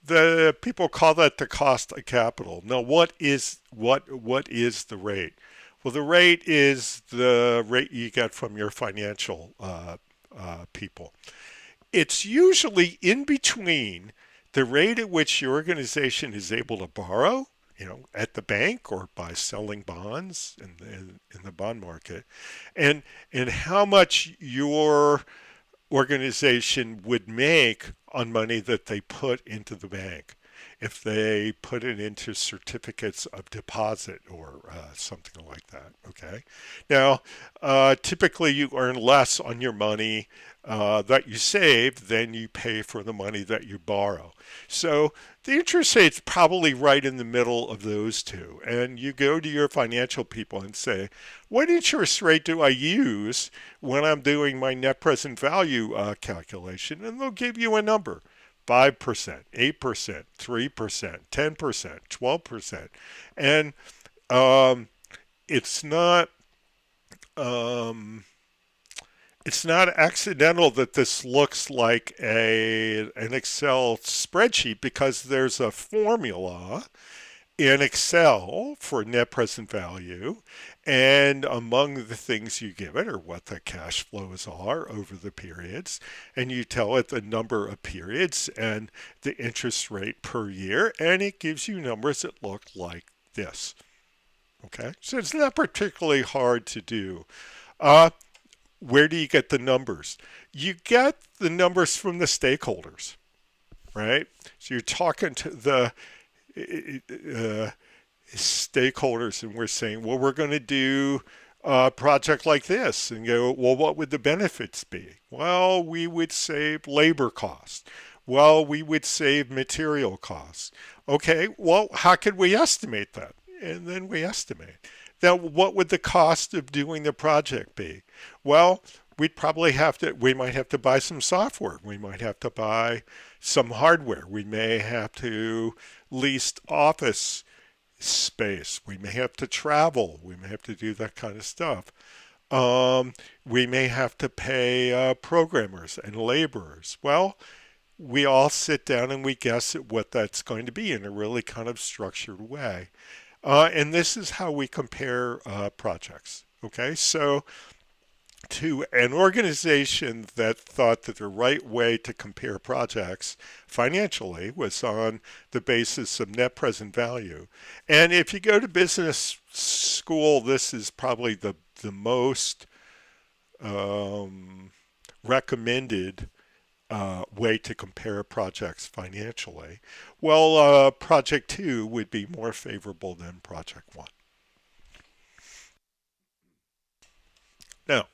The people call that the cost of capital. Now, what is the rate? Well, the rate is the rate you get from your financial people. It's usually in between the rate at which your organization is able to borrow, at the bank or by selling bonds in the bond market, and how much your organization would make on money that they put into the bank if they put it into certificates of deposit or something like that. Okay. Now, typically you earn less on your money that you save than you pay for the money that you borrow. So the interest rate's probably right in the middle of those two. And you go to your financial people and say, what interest rate do I use when I'm doing my net present value calculation? And they'll give you a number. 5%, 8%, 3%, 10%, 12%. And um, it's not um, it's not accidental that this looks like an Excel spreadsheet because there's a formula in Excel for net present value. And among the things you give it are what the cash flows are over the periods. And you tell it the number of periods and the interest rate per year. And it gives you numbers that look like this. Okay. So it's not particularly hard to do. Uh, where do you get the numbers? You get the numbers from the stakeholders, right? So you're talking to the uh, stakeholders and we're saying, well, we're going to do a project like this and go, well, what would the benefits be? Well, we would save labor costs. Well, we would save material costs. Okay, well, how could we estimate that? And then we estimate. Now, what would the cost of doing the project be? Well, we might have to buy some software. We might have to buy some hardware. We may have to lease office space. We may have to travel. We may have to do that kind of stuff. We may have to pay programmers and laborers. Well, we all sit down and we guess at what that's going to be in a really kind of structured way. And this is how we compare projects. Okay, so to an organization that thought that the right way to compare projects financially was on the basis of net present value. And if you go to business school, this is probably the most recommended way to compare projects financially. Well, project two would be more favorable than project one. Now,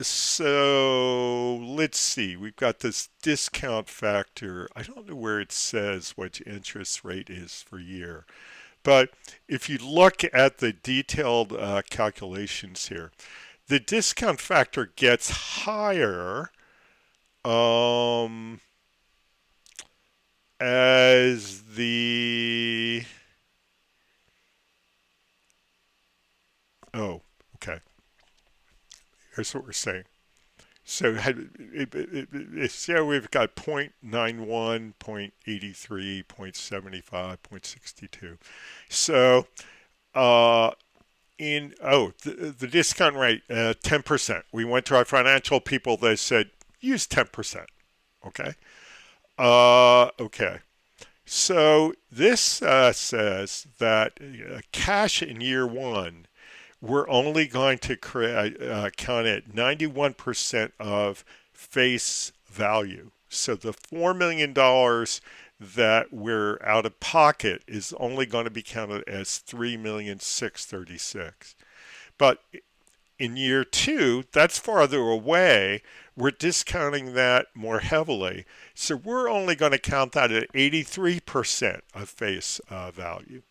so let's see. We've got this discount factor. I don't know where it says what interest rate is for year, but if you look at the detailed calculations here, the discount factor gets higher um, as the oh, okay. Here's what we're saying. So yeah, we've got 0.91, 0.83, 0.75, 0.62. So uh, the discount rate, 10%. We went to our financial people. They said use 10%. Okay. Okay. So this says that cash in year one, we're only going to count at 91% of face value. So the $4 million that we're out of pocket is only going to be counted as 3,636,000. But in year two, that's farther away. We're discounting that more heavily. So we're only going to count that at 83% of face value.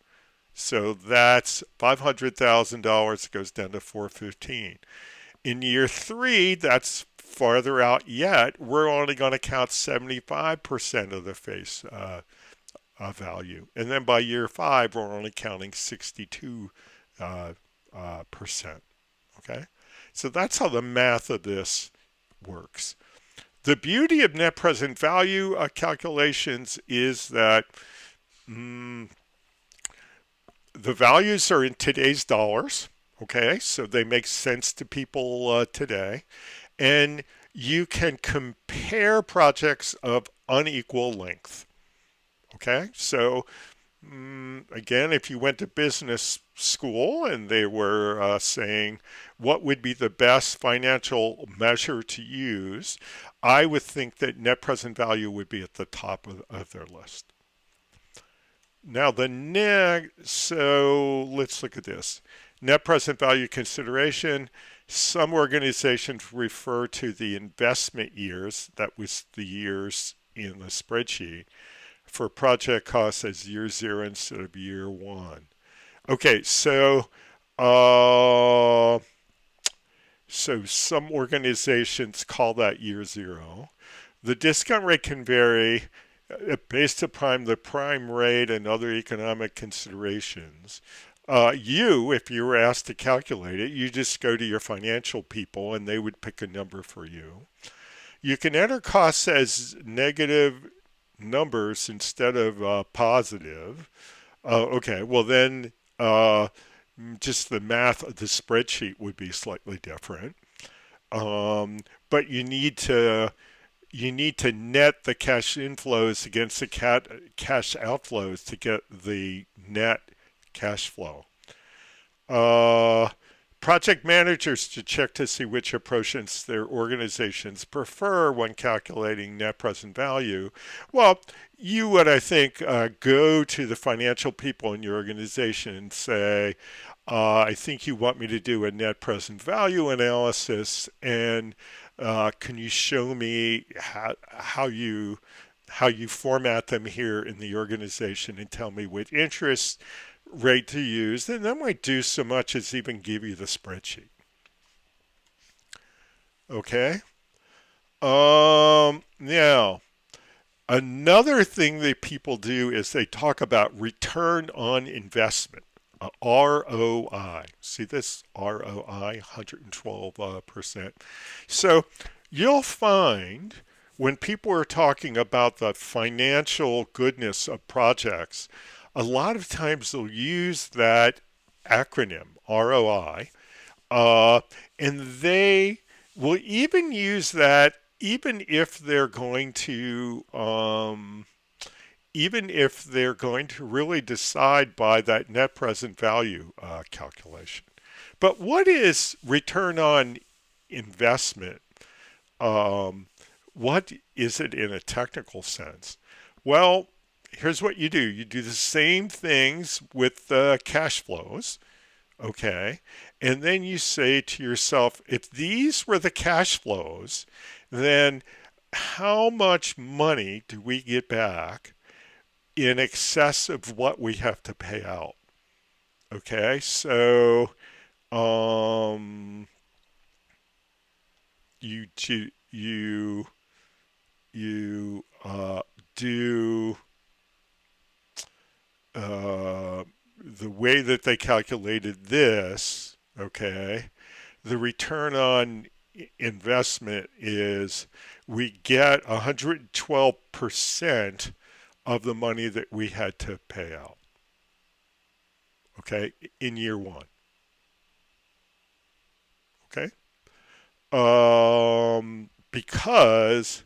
So that's $500,000 goes down to 415. In year three, that's farther out yet. We're only going to count 75% of the face value. And then by year five, we're only counting 62%. Okay? So that's how the math of this works. The beauty of net present value calculations is that the values are in today's dollars. Okay, so they make sense to people today. And you can compare projects of unequal length. Okay, so again, if you went to business school and they were saying what would be the best financial measure to use, I would think that net present value would be at the top of their list. Now so let's look at this. Net present value consideration. Some organizations refer to the investment years, that was the years in the spreadsheet, for project costs as year zero instead of year one. Okay, so some organizations call that year zero. The discount rate can vary based upon the prime rate and other economic considerations. If you were asked to calculate it, you just go to your financial people and they would pick a number for you. You can enter costs as negative numbers instead of positive. Oh, okay. Well, then uh, just the math of the spreadsheet would be slightly different. Um, but you need to net the cash inflows against the cash outflows to get the net cash flow. Uh, Project managers to check to see which approaches their organizations prefer when calculating net present value. Well, you would, I think, go to the financial people in your organization and say, I think you want me to do a net present value analysis, and can you show me how you format them here in the organization and tell me which interest rate to use? And that might do so much as even give you the spreadsheet. Okay. Now, another thing that people do is they talk about return on investment, ROI. See this ROI, 112%. So you'll find when people are talking about the financial goodness of projects, a lot of times they'll use that acronym, ROI, uh, and they will even use that even if they're going to really decide by that net present value calculation. But what is return on investment? Um, what is it in a technical sense? Well, here's what you do. You do the same things with the cash flows, okay? And then you say to yourself, if these were the cash flows, then how much money do we get back in excess of what we have to pay out? Okay, so um, you do uh, the way that they calculated this. Okay, the return on investment is we get 112% of the money that we had to pay out. Okay, in year one. Okay, because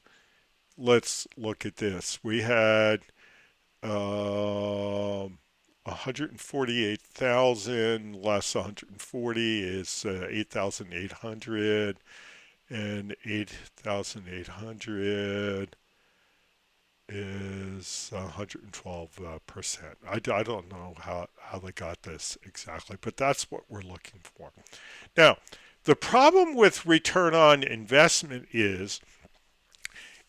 let's look at this. We had 148,000 less 140 is 8,800, and 8,800 is 112%. I don't know how they got this exactly, but that's what we're looking for. Now, the problem with return on investment is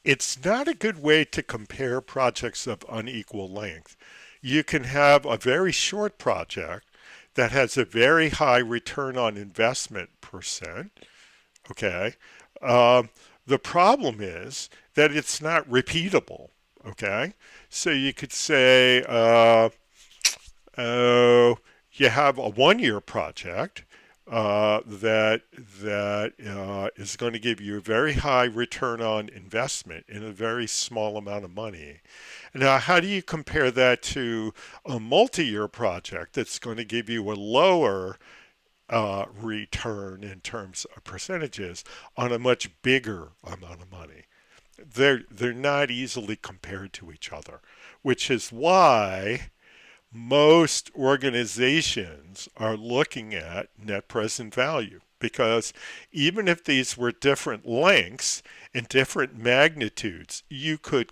it's not a good way to compare projects of unequal length. You can have a very short project that has a very high return on investment percent. Okay. Um, the problem is that it's not repeatable. Okay. So you could say, oh, you have a 1 year project that is going to give you a very high return on investment in a very small amount of money. Now, how do you compare that to a multi-year project that's going to give you a lower return in terms of percentages on a much bigger amount of money? They're not easily compared to each other, which is why most organizations are looking at net present value, because even if these were different lengths and different magnitudes, you could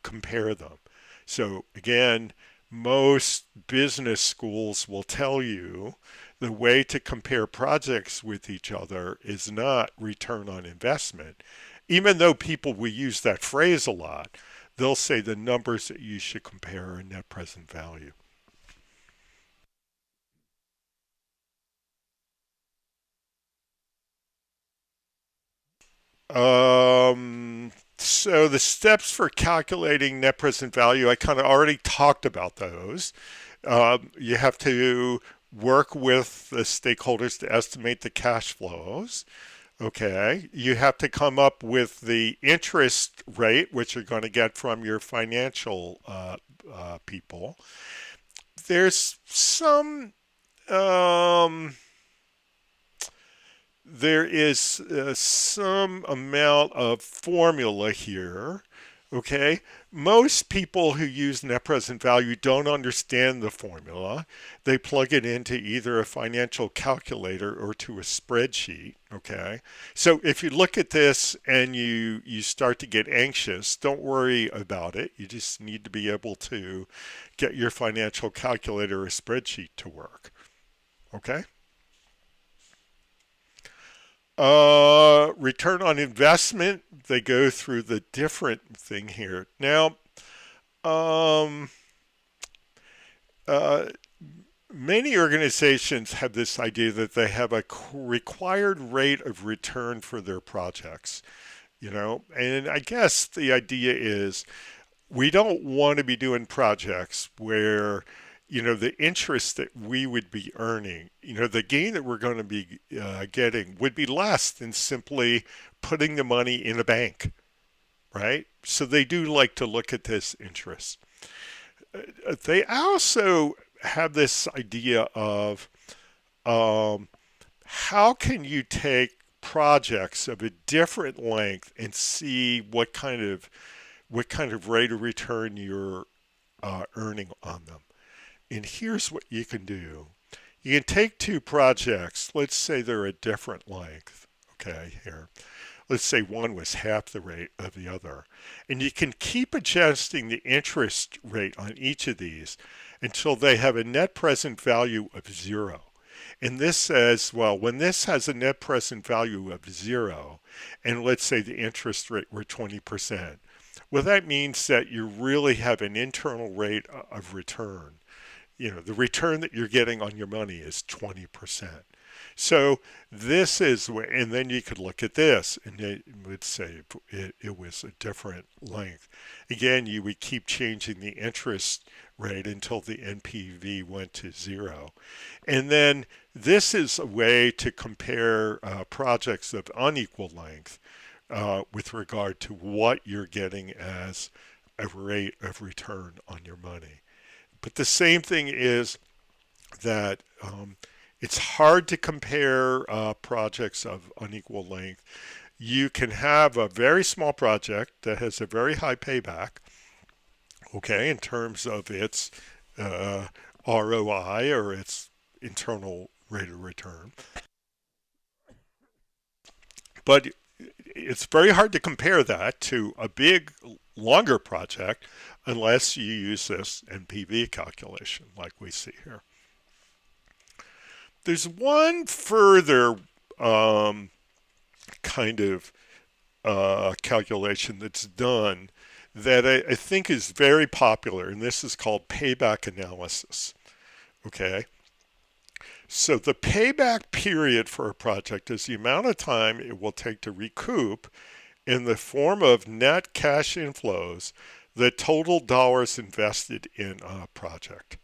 compare them. So again, most business schools will tell you the way to compare projects with each other is not return on investment. Even though people will use that phrase a lot, they'll say the numbers that you should compare are net present value. So the steps for calculating net present value, I kind of already talked about those. You have to work with the stakeholders to estimate the cash flows. Okay. You have to come up with the interest rate, which you're going to get from your financial people. there's um, there is some amount of formula here. Okay, most people who use net present value don't understand the formula. They plug it into either a financial calculator or to a spreadsheet. Okay, so if you look at this and you start to get anxious, don't worry about it. You just need to be able to get your financial calculator or spreadsheet to work. Okay. Return on investment, they go through the different thing here. Now, um, uh, many organizations have this idea that they have a required rate of return for their projects, and I guess the idea is we don't want to be doing projects where the interest that we would be earning, the gain that we're going to be getting would be less than simply putting the money in a bank, right? So they do like to look at this interest. They also have this idea of um, how can you take projects of a different length and see what kind of rate of return you're earning on them. And here's what you can do. You can take two projects, let's say they're a different length. Okay, here. Let's say one was half the rate of the other. And you can keep adjusting the interest rate on each of these until they have a net present value of zero. And this says, well, when this has a net present value of zero, and let's say the interest rate were 20%, well, that means that you really have an internal rate of return. The return that you're getting on your money is 20%. So this is, and then you could look at this and it would say it was a different length. Again, you would keep changing the interest rate until the NPV went to zero. And then this is a way to compare projects of unequal length with regard to what you're getting as a rate of return on your money. But the same thing is that it's hard to compare projects of unequal length. You can have a very small project that has a very high payback, okay, in terms of its ROI or its internal rate of return. But it's very hard to compare that to a big, longer project unless you use this NPV calculation like we see here. There's one further um, kind of calculation that's done that I think is very popular, and this is called payback analysis. Okay, so the payback period for a project is the amount of time it will take to recoup in the form of net cash inflows the total dollars invested in a project.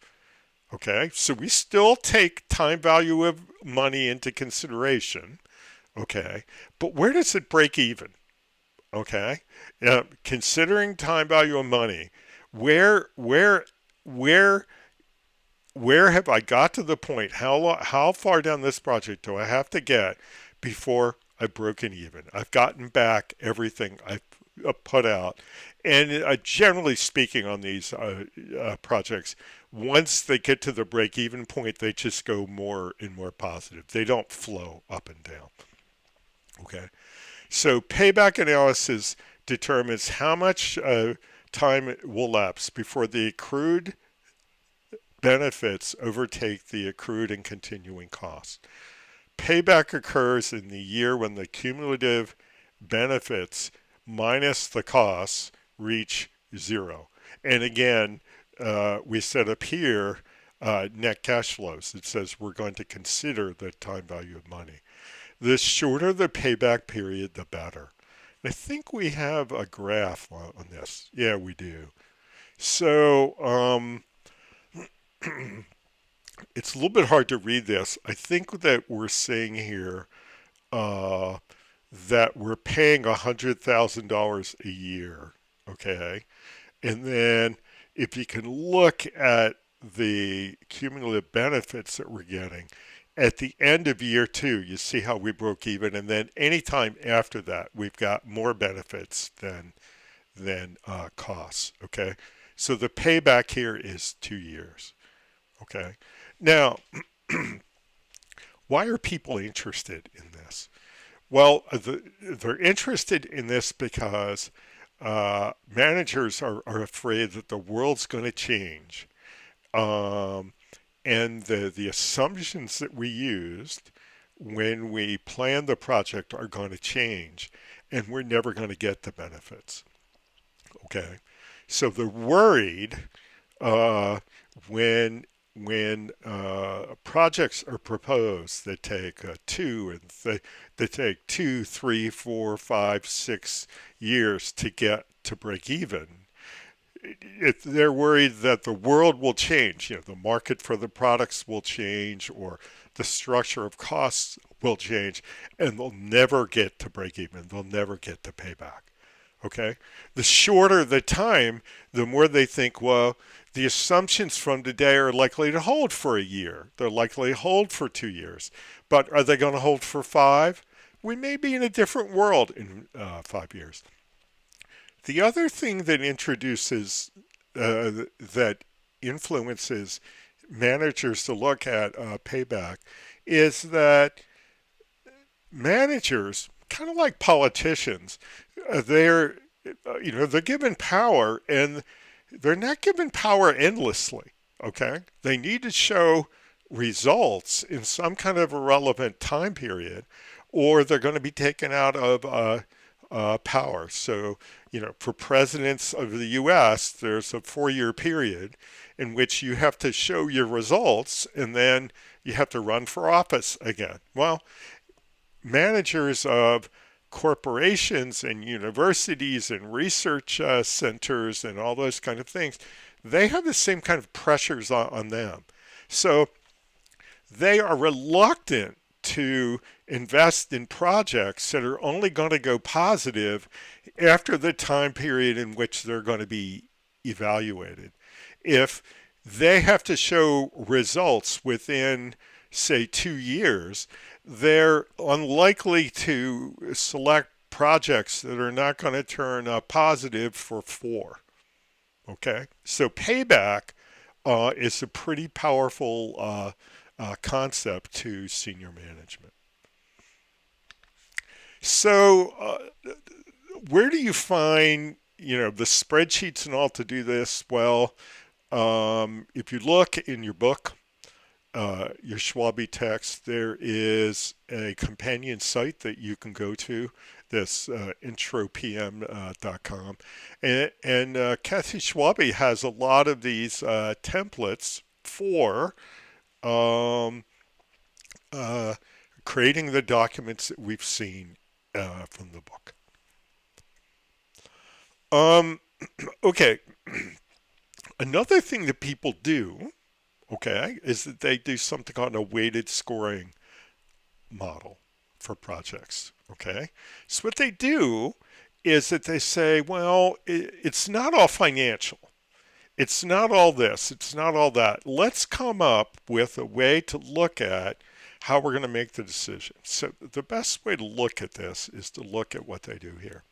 Okay, so we still take time value of money into consideration. Okay, but where does it break even? Okay, considering time value of money, where where where where have I got to the point? How far down this project do I have to get before I've broken even? I've gotten back everything I've put out. And generally speaking, on these projects, once they get to the break even point, they just go more and more positive. They don't flow up and down. Okay. So payback analysis determines how much time will lapse before the accrued benefits overtake the accrued and continuing costs. Payback occurs in the year when the cumulative benefits minus the costs reach zero. And again, we set up here net cash flows. It says we're going to consider the time value of money. The shorter the payback period, the better. And I think we have a graph on this. Yeah, we do. So it's a little bit hard to read this. I think that we're saying here uh, that we're paying $100,000 a year, okay? And then if you can look at the cumulative benefits that we're getting. At the end of year two, you see how we broke even, and then anytime after that, we've got more benefits than costs. Okay, so the payback here is 2 years. Okay, now why are people interested in this? Well, they're interested in this because managers are afraid that the world's going to change. Um, and the assumptions that we used when we planned the project are going to change, and we're never going to get the benefits. Okay, so they're worried uh, when projects are proposed that take they take 2, 3, 4, 5, 6 years to get to break even. They're worried that the world will change. The market for the products will change, or the structure of costs will change, and they'll never get to break even. They'll never get to payback. Okay? The shorter the time, the more they think, well, the assumptions from today are likely to hold for a year. They're likely to hold for 2 years. But are they going to hold for five? We may be in a different world in 5 years. The other thing that that influences managers to look at payback is that managers, kind of like politicians, they're given power, and they're not given power endlessly. Okay, they need to show results in some kind of a relevant time period, or they're going to be taken out of power. So, for presidents of the U.S., there's a 4-year period in which you have to show your results, and then you have to run for office again. Well, managers of corporations and universities and research centers and all those kind of things, they have the same kind of pressures on them. So they are reluctant to invest in projects that are only going to go positive after the time period in which they're going to be evaluated. If they have to show results within, say, 2 years, they're unlikely to select projects that are not going to turn positive for 4. Okay, so payback is a pretty powerful concept to senior management. So, where do you find the spreadsheets and all to do this? Well, if you look in your book, your Schwalbe text, there is a companion site that you can go to, this intropm.com. And Kathy Schwalbe has a lot of these templates for um, uh, creating the documents that we've seen from the book. Um, okay, another thing that people do, okay, is that they do something on a weighted scoring model for projects. Okay, so what they do is that they say, well, it's not all financial. It's not all this. It's not all that. Let's come up with a way to look at how we're going to make the decision. So the best way to look at this is to look at what they do here.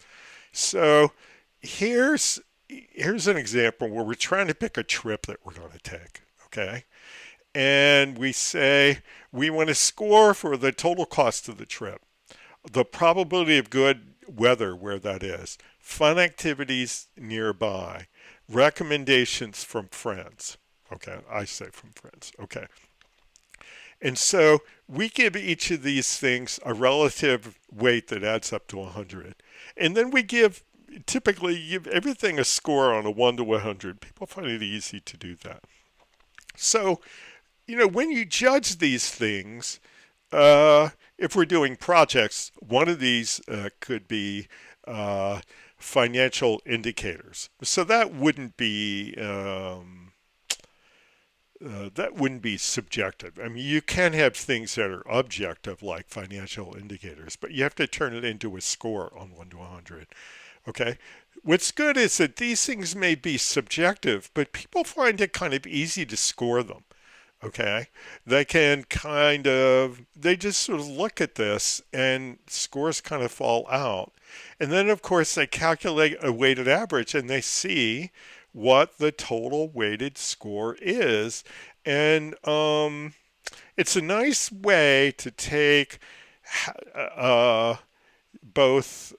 So here's an example where we're trying to pick a trip that we're going to take. Okay, and we say we want to score for the total cost of the trip, the probability of good weather where that is, fun activities nearby, recommendations from friends. Okay, I say from friends. Okay. And so we give each of these things a relative weight that adds up to 100. And then we typically give everything a score on a 1 to 100. People find it easy to do that. So, when you judge these things, if we're doing projects, one of these could be financial indicators. So that wouldn't be subjective. I mean, you can have things that are objective, like financial indicators, but you have to turn it into a score on 1 to 100. Okay. What's good is that these things may be subjective, but people find it kind of easy to score them. Okay. They can they just sort of look at this and scores kind of fall out. And then, of course, they calculate a weighted average and they see what the total weighted score is. And it's a nice way to take uh, both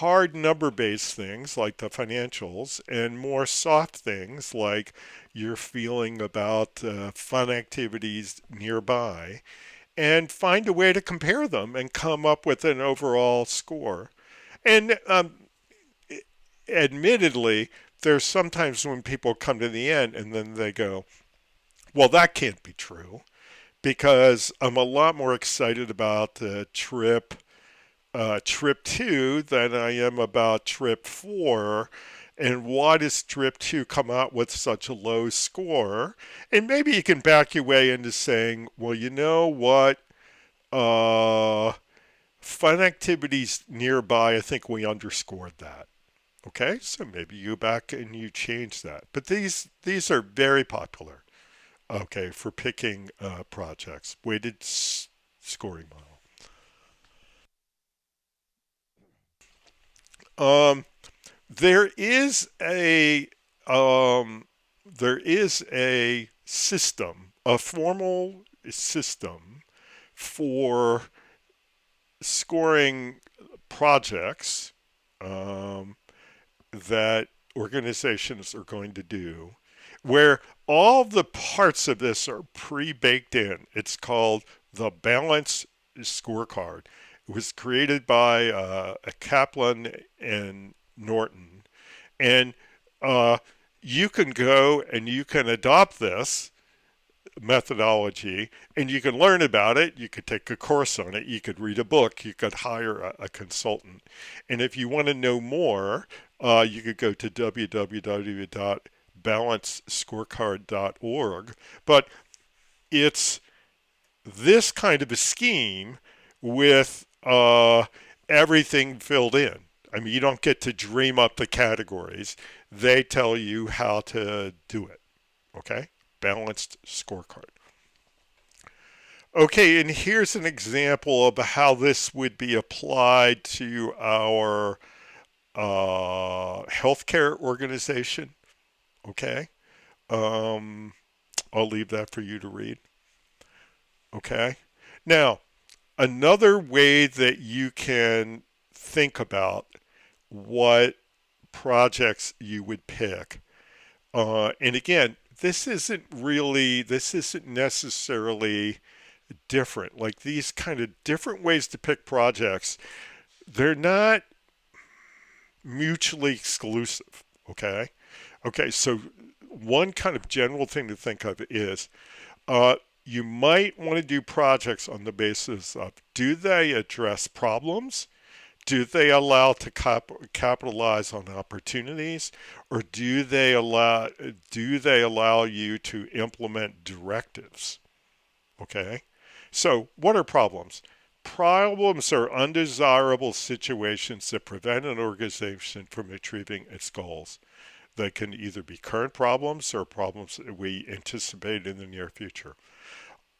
hard number based things like the financials and more soft things like your feeling about fun activities nearby and find a way to compare them and come up with an overall score. And admittedly, there's sometimes when people come to the end and then they go, well, that can't be true because I'm a lot more excited about the trip two than I am about trip four. And why does trip two come out with such a low score? And maybe you can back your way into saying, well, you know what? Uh, Fun activities nearby, I think we underscored that. Okay, so maybe you back and you change that. But these are very popular. Okay, for picking projects, scoring model. There is a there is a system, a formal system for scoring projects um, that organizations are going to do, where all the parts of this are pre-baked in. It's called the Balance Scorecard. It was created by Kaplan and Norton, and uh, you can go and you can adopt this methodology and you can learn about it. You could take a course on it. You could read a book. You could hire a consultant. And if you want to know more, you could go to www.balancescorecard.org. But it's this kind of a scheme with everything filled in. I mean, you don't get to dream up the categories. They tell you how to do it. Okay? Balanced scorecard. Okay, and here's an example of how this would be applied to our healthcare organization. Okay, um, I'll leave that for you to read. Okay, now another way that you can think about what projects you would pick, and again, this isn't necessarily different. Like these kind of different ways to pick projects, they're not mutually exclusive. Okay. Okay. So one kind of general thing to think of is uh, you might want to do projects on the basis of do they address problems? Do they allow to capitalize on opportunities, or do they allow you to implement directives? Okay. So, what are problems? Problems are undesirable situations that prevent an organization from achieving its goals. They can either be current problems or problems that we anticipate in the near future.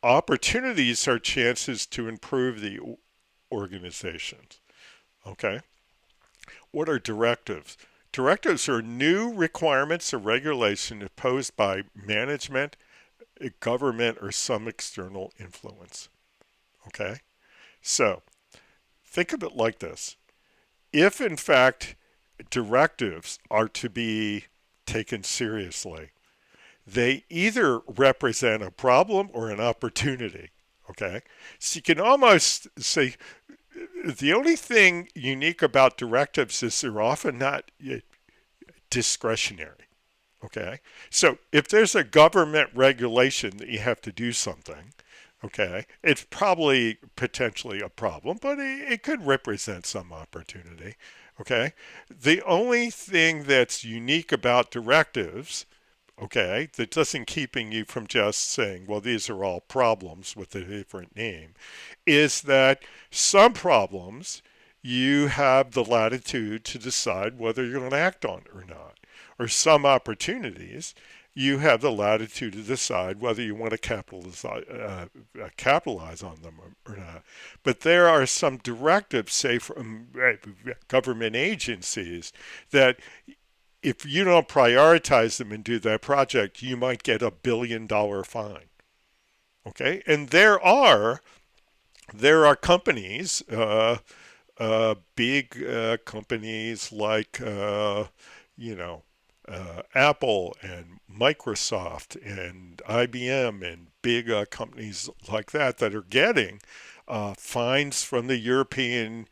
Opportunities are chances to improve the organization. Okay. What are directives? Directives are new requirements or regulation imposed by management, government, or some external influence. Okay? So, think of it like this. If, in fact, directives are to be taken seriously, they either represent a problem or an opportunity. Okay? So, you can almost say the only thing unique about directives is they're often not discretionary. Okay. So if there's a government regulation that you have to do something, okay, it's probably potentially a problem, but it could represent some opportunity. Okay. The only thing that's unique about directives, okay, that doesn't keeping you from just saying, well, these are all problems with a different name, is that some problems you have the latitude to decide whether you're going to act on it or not. Or some opportunities, you have the latitude to decide whether you want to capitalize on them or not. But there are some directives, say from government agencies, that if you don't prioritize them and do that project, you might get $1 billion fine. Okay, and there are companies, big companies like you know Apple and Microsoft and IBM and big companies like that are getting fines from the European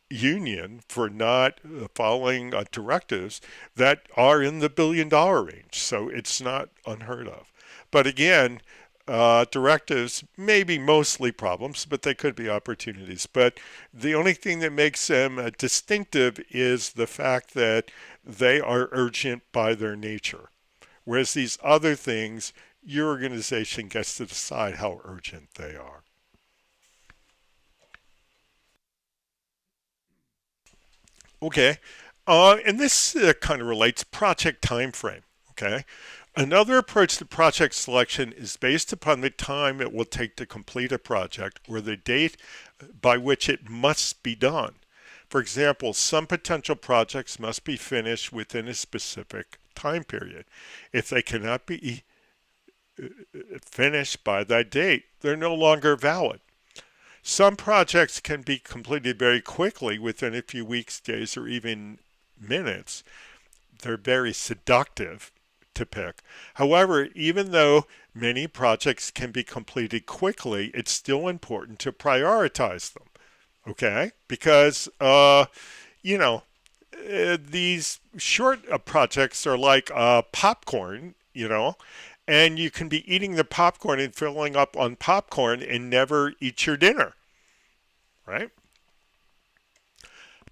Union for not following directives that are in the $1 billion range. So it's not unheard of. But again, directives may be mostly problems, but they could be opportunities. But the only thing that makes them distinctive is the fact that they are urgent by their nature. Whereas these other things, your organization gets to decide how urgent they are. Okay. And this kind of relates project time frame. Okay. Another approach to project selection is based upon the time it will take to complete a project or the date by which it must be done. For example, some potential projects must be finished within a specific time period. If they cannot be finished by that date, they're no longer valid. Some projects can be completed very quickly within a few weeks, days, or even minutes. They're very seductive to pick. However, even though many projects can be completed quickly, it's still important to prioritize them. Okay? Because, you know, these short projects are like popcorn, and you can be eating the popcorn and filling up on popcorn and never eat your dinner, right?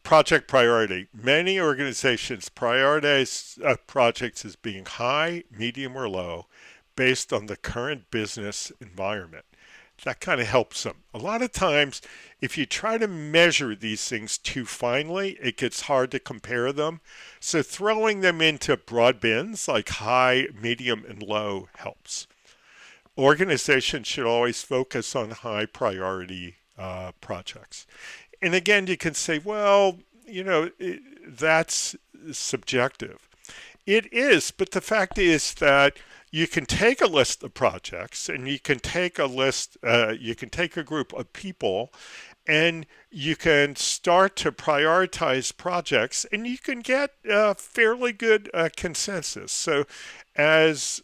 Project priority. Many organizations prioritize projects as being high, medium, or low based on the current business environment. That kind of helps them. A lot of times, if you try to measure these things too finely, it gets hard to compare them. So throwing them into broad bins like high, medium, and low helps. Organizations should always focus on high priority projects. And again, you can say, well, that's subjective. It is, but the fact is that you can take a list of projects and you can take a group of people and you can start to prioritize projects and you can get a fairly good consensus. So as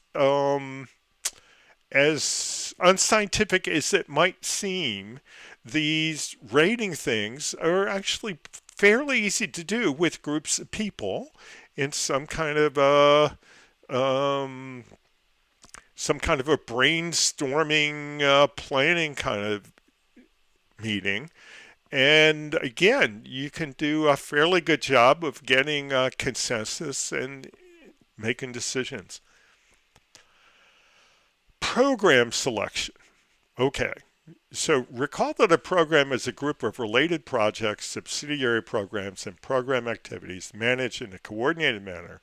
as unscientific as it might seem, these rating things are actually fairly easy to do with groups of people in um, some kind of a brainstorming planning kind of meeting. And again, you can do a fairly good job of getting consensus and making decisions. Program selection. Okay. So recall that a program is a group of related projects, subsidiary programs, and program activities managed in a coordinated manner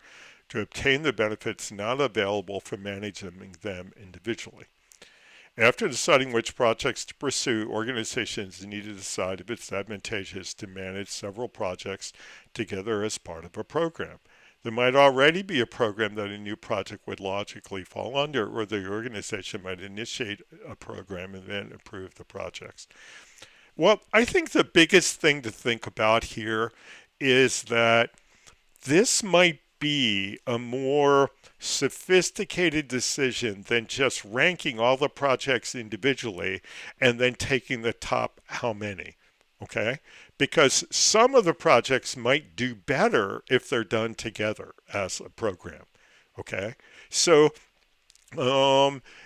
to obtain the benefits not available from managing them individually. After deciding which projects to pursue, organizations need to decide if it's advantageous to manage several projects together as part of a program. There might already be a program that a new project would logically fall under, or the organization might initiate a program and then approve the projects. Well, I think the biggest thing to think about here is that this might be a more sophisticated decision than just ranking all the projects individually and then taking the top how many. Okay? Because some of the projects might do better if they're done together as a program. Okay? So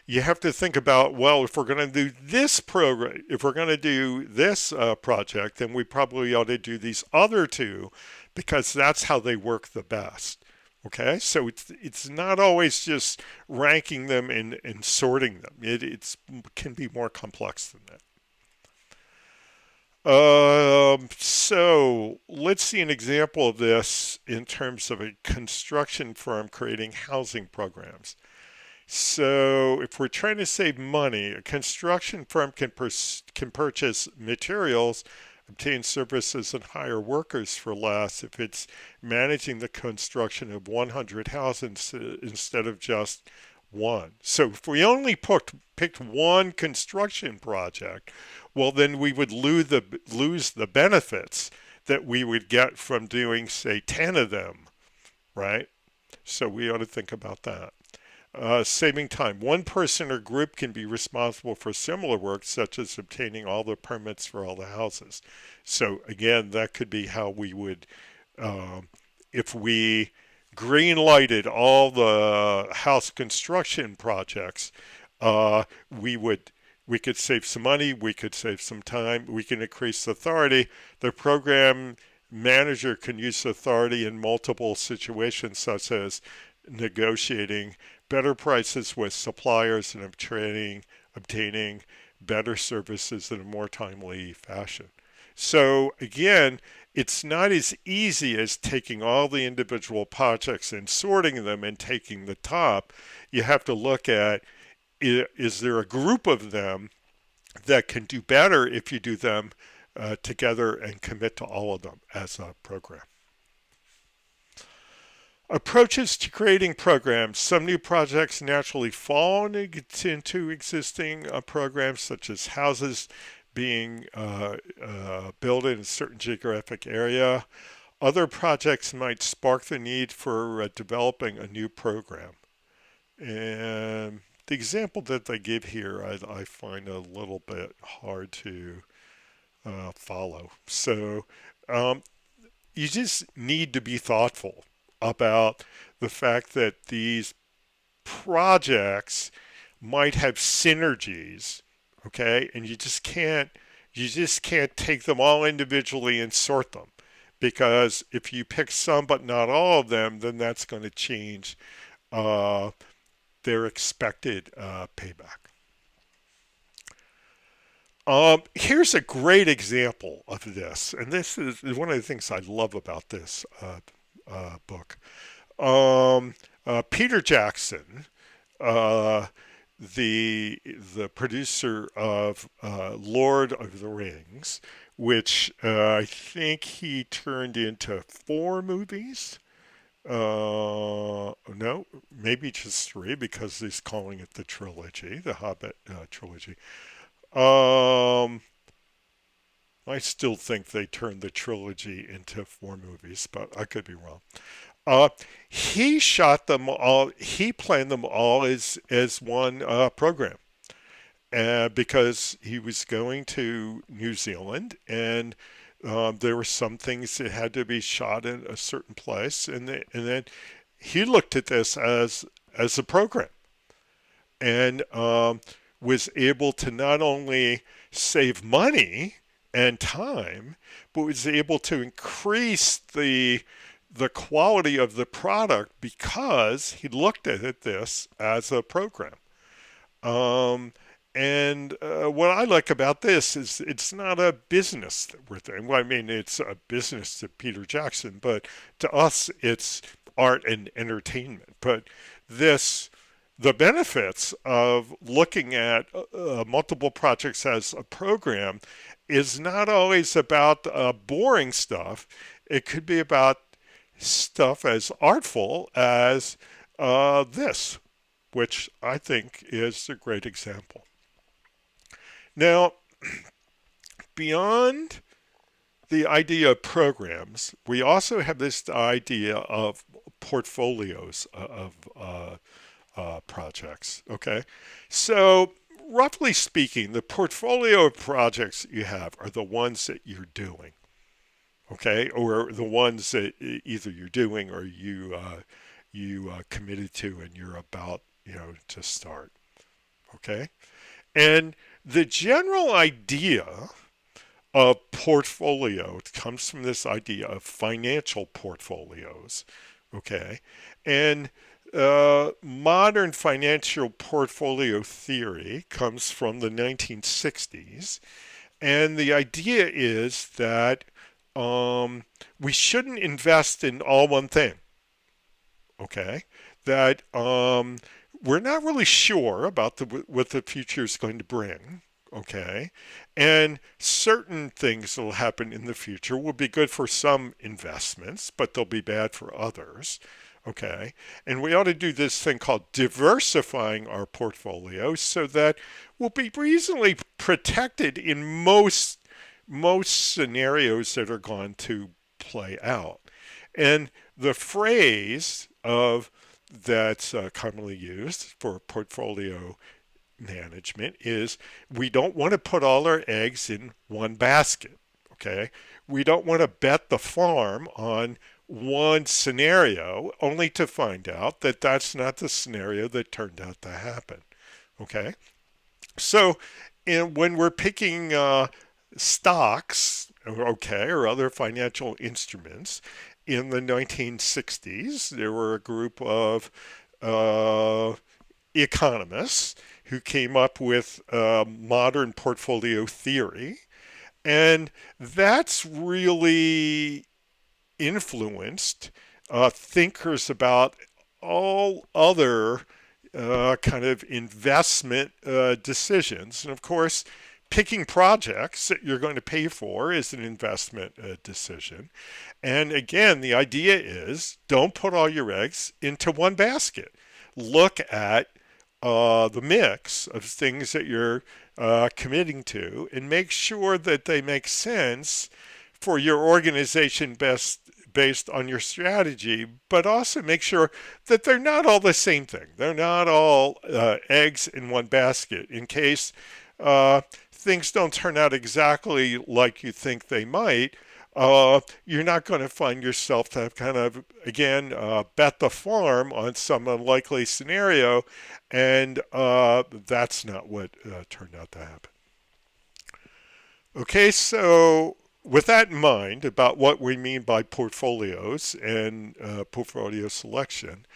you have to think about, well, if we're going to do this program, if we're going to do this project, then we probably ought to do these other two because that's how they work the best. Okay, so it's not always just ranking them and sorting them. It can be more complex than that. So let's see an example of this in terms of a construction firm creating housing programs. So if we're trying to save money, a construction firm can purchase materials, obtain services, and hire workers for less if it's managing the construction of 100 houses instead of just one. So if we only picked one construction project, well, then we would lose the benefits that we would get from doing, say, 10 of them, right? So we ought to think about that. Saving time. One person or group can be responsible for similar work, such as obtaining all the permits for all the houses. So again, that could be how we would, um, if we green lighted all the house construction projects, uh, we would we could save some money, we could save some time, we can increase authority. The program manager can use authority in multiple situations, such as negotiating better prices with suppliers and obtaining better services in a more timely fashion. So again, it's not as easy as taking all the individual projects and sorting them and taking the top. You have to look at, is there a group of them that can do better if you do them together and commit to all of them as a program. Approaches to creating programs. Some new projects naturally fall into existing programs, such as houses being built in a certain geographic area. Other projects might spark the need for developing a new program. And the example that they give here, I find a little bit hard to follow. So um, you just need to be thoughtful about the fact that these projects might have synergies, okay? And you just can't take them all individually and sort them, because if you pick some but not all of them, then that's going to change uh, their expected payback. Here's a great example of this, and this is one of the things I love about this book. Peter Jackson, uh, the producer of Lord of the Rings, which I think he turned into four movies. No, maybe just three because he's calling it the trilogy, the Hobbit trilogy. Um, I still think they turned the trilogy into four movies, but I could be wrong. Uh, he shot them all. He planned them all as one program, because he was going to New Zealand, and there were some things that had to be shot in a certain place, and then he looked at this as a program, and was able to not only save money and time, but was able to increase the quality of the product because he looked at this as a program. Um, and what I like about this is it's not a business that we're doing. Well, I mean, it's a business to Peter Jackson, but to us, it's art and entertainment. But this, the benefits of looking at multiple projects as a program is not always about boring stuff. It could be about stuff as artful as this, which I think is a great example. Now, beyond the idea of programs, we also have this idea of portfolios of projects. Okay, so roughly speaking, the portfolio of projects you have are the ones that you're doing. Okay, or the ones that either you're doing or you committed to and you're about to start. Okay, and the general idea of portfolio comes from this idea of financial portfolios. Okay, and modern financial portfolio theory comes from the 1960s, And the idea is that we shouldn't invest in all one thing. Okay, that we're not really sure about what the future is going to bring. Okay, and certain things that will happen in the future will be good for some investments, but they'll be bad for others. Okay, and we ought to do this thing called diversifying our portfolio so that we'll be reasonably protected in most scenarios that are going to play out. And the phrase of that's commonly used for portfolio management is we don't want to put all our eggs in one basket. Okay, we don't want to bet the farm on one scenario only to find out that that's not the scenario that turned out to happen. Okay, so when we're picking stocks, okay, or other financial instruments, in the 1960s, there were a group of uh, economists who came up with modern portfolio theory. And that's really influenced thinkers about all other kind of investment decisions. And of course, picking projects that you're going to pay for is an investment decision. And again, the idea is don't put all your eggs into one basket. Look at the mix of things that you're committing to and make sure that they make sense for your organization based on your strategy, but also make sure that they're not all the same thing. They're not all eggs in one basket in case things don't turn out exactly like you think they might. You're not going to find yourself to have kind of, again, bet the farm on some unlikely scenario, and that's not what turned out to happen. Okay, so with that in mind about what we mean by portfolios and portfolio selection,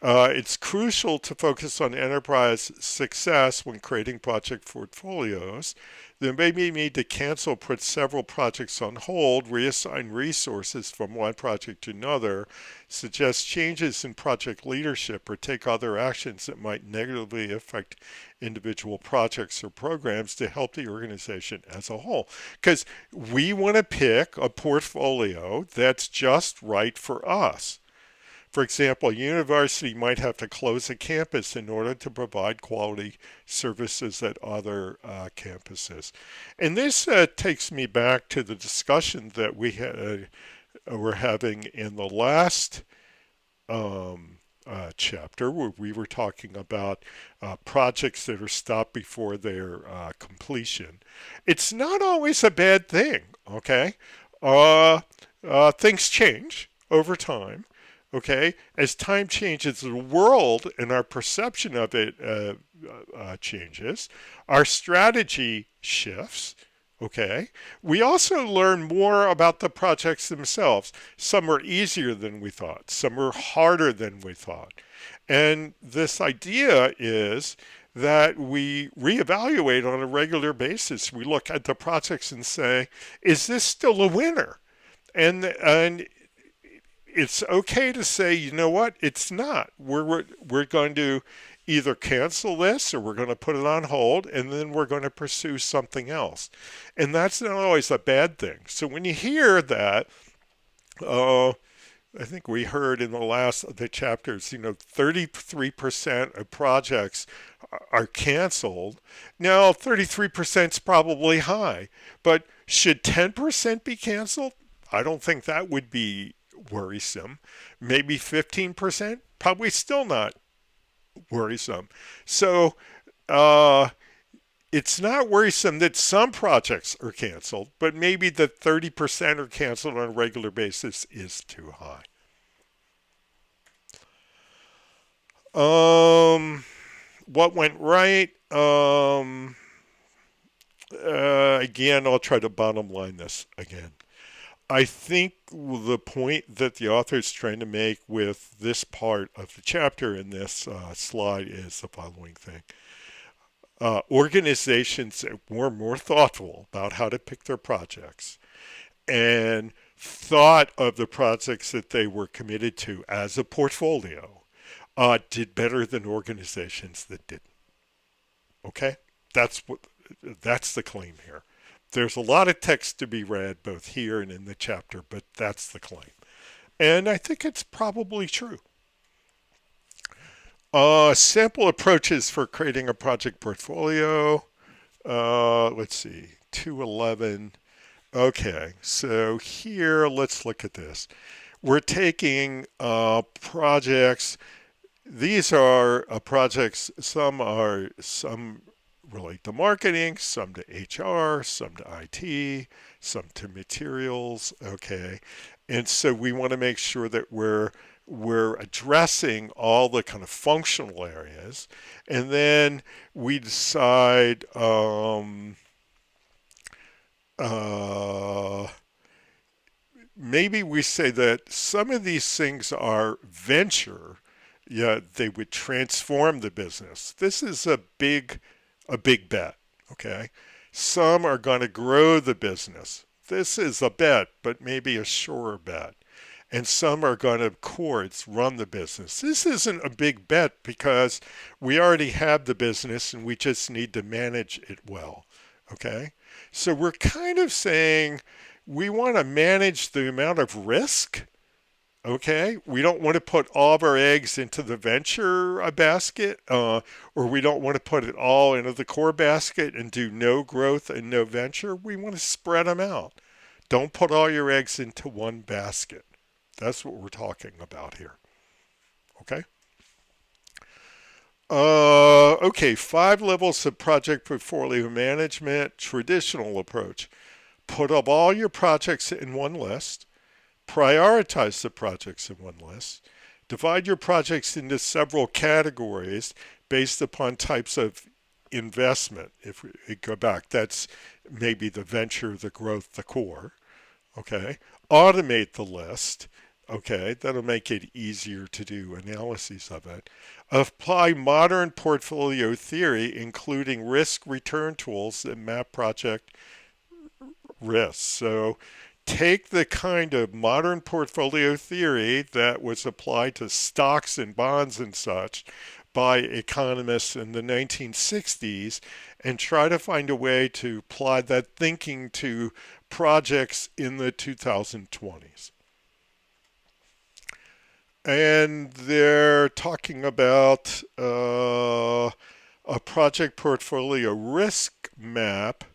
it's crucial to focus on enterprise success when creating project portfolios. There may be need to cancel, put several projects on hold, reassign resources from one project to another, suggest changes in project leadership, or take other actions that might negatively affect individual projects or programs to help the organization as a whole. Because we want to pick a portfolio that's just right for us. For example, a university might have to close a campus in order to provide quality services at other campuses. And this takes me back to the discussion that were having in the last chapter, where we were talking about projects that are stopped before their completion. It's not always a bad thing, okay? Things change over time. Okay, as time changes, the world and our perception of it changes. Our strategy shifts. Okay, we also learn more about the projects themselves. Some are easier than we thought, some are harder than we thought. And this idea is that we reevaluate on a regular basis. We look at the projects and say, is this still a winner? And it's okay to say, you know what, it's not. We're going to either cancel this or we're going to put it on hold and then we're going to pursue something else. And that's not always a bad thing. So when you hear that, I think we heard in the last of the chapters, 33% of projects are canceled. Now, 33% is probably high, but should 10% be canceled? I don't think that would be worrisome. Maybe 15%, probably still not worrisome. So it's not worrisome that some projects are canceled, but maybe that 30% are canceled on a regular basis is too high. What went right? Again, I'll try to bottom line this again. I think the point that the author is trying to make with this part of the chapter in this slide is the following thing. Organizations that were more thoughtful about how to pick their projects and thought of the projects that they were committed to as a portfolio did better than organizations that didn't. Okay, that's what that's the claim here. There's a lot of text to be read both here and in the chapter, but that's the claim, and I think it's probably true. Sample approaches for creating a project portfolio. Let's see, 211. Okay, so here let's look at this. We're taking projects. These are projects. Some relate to marketing, some to HR, some to IT, some to materials. Okay, and so we want to make sure that we're addressing all the kind of functional areas, and then we decide. Uh, Maybe we say that some of these things are venture, yeah, they would transform the business. This is a big bet, okay? Some are going to grow the business. This is a bet, but maybe a surer bet. And some are going to, of course, run the business. This isn't a big bet because we already have the business and we just need to manage it well, okay? So we're kind of saying we want to manage the amount of risk. Okay, we don't want to put all of our eggs into the venture basket, or we don't want to put it all into the core basket and do no growth and no venture. We want to spread them out. Don't put all your eggs into one basket. That's what we're talking about here. Okay. Okay, 5 levels of project portfolio management. Traditional approach. Put up all your projects in one list. Prioritize the projects in one list. Divide your projects into several categories based upon types of investment. If we go back, that's maybe the venture, the growth, the core. Okay. Automate the list. Okay. That'll make it easier to do analyses of it. Apply modern portfolio theory, including risk return tools that map project risks. So take the kind of modern portfolio theory that was applied to stocks and bonds and such by economists in the 1960s and try to find a way to apply that thinking to projects in the 2020s. And they're talking about a project portfolio risk map.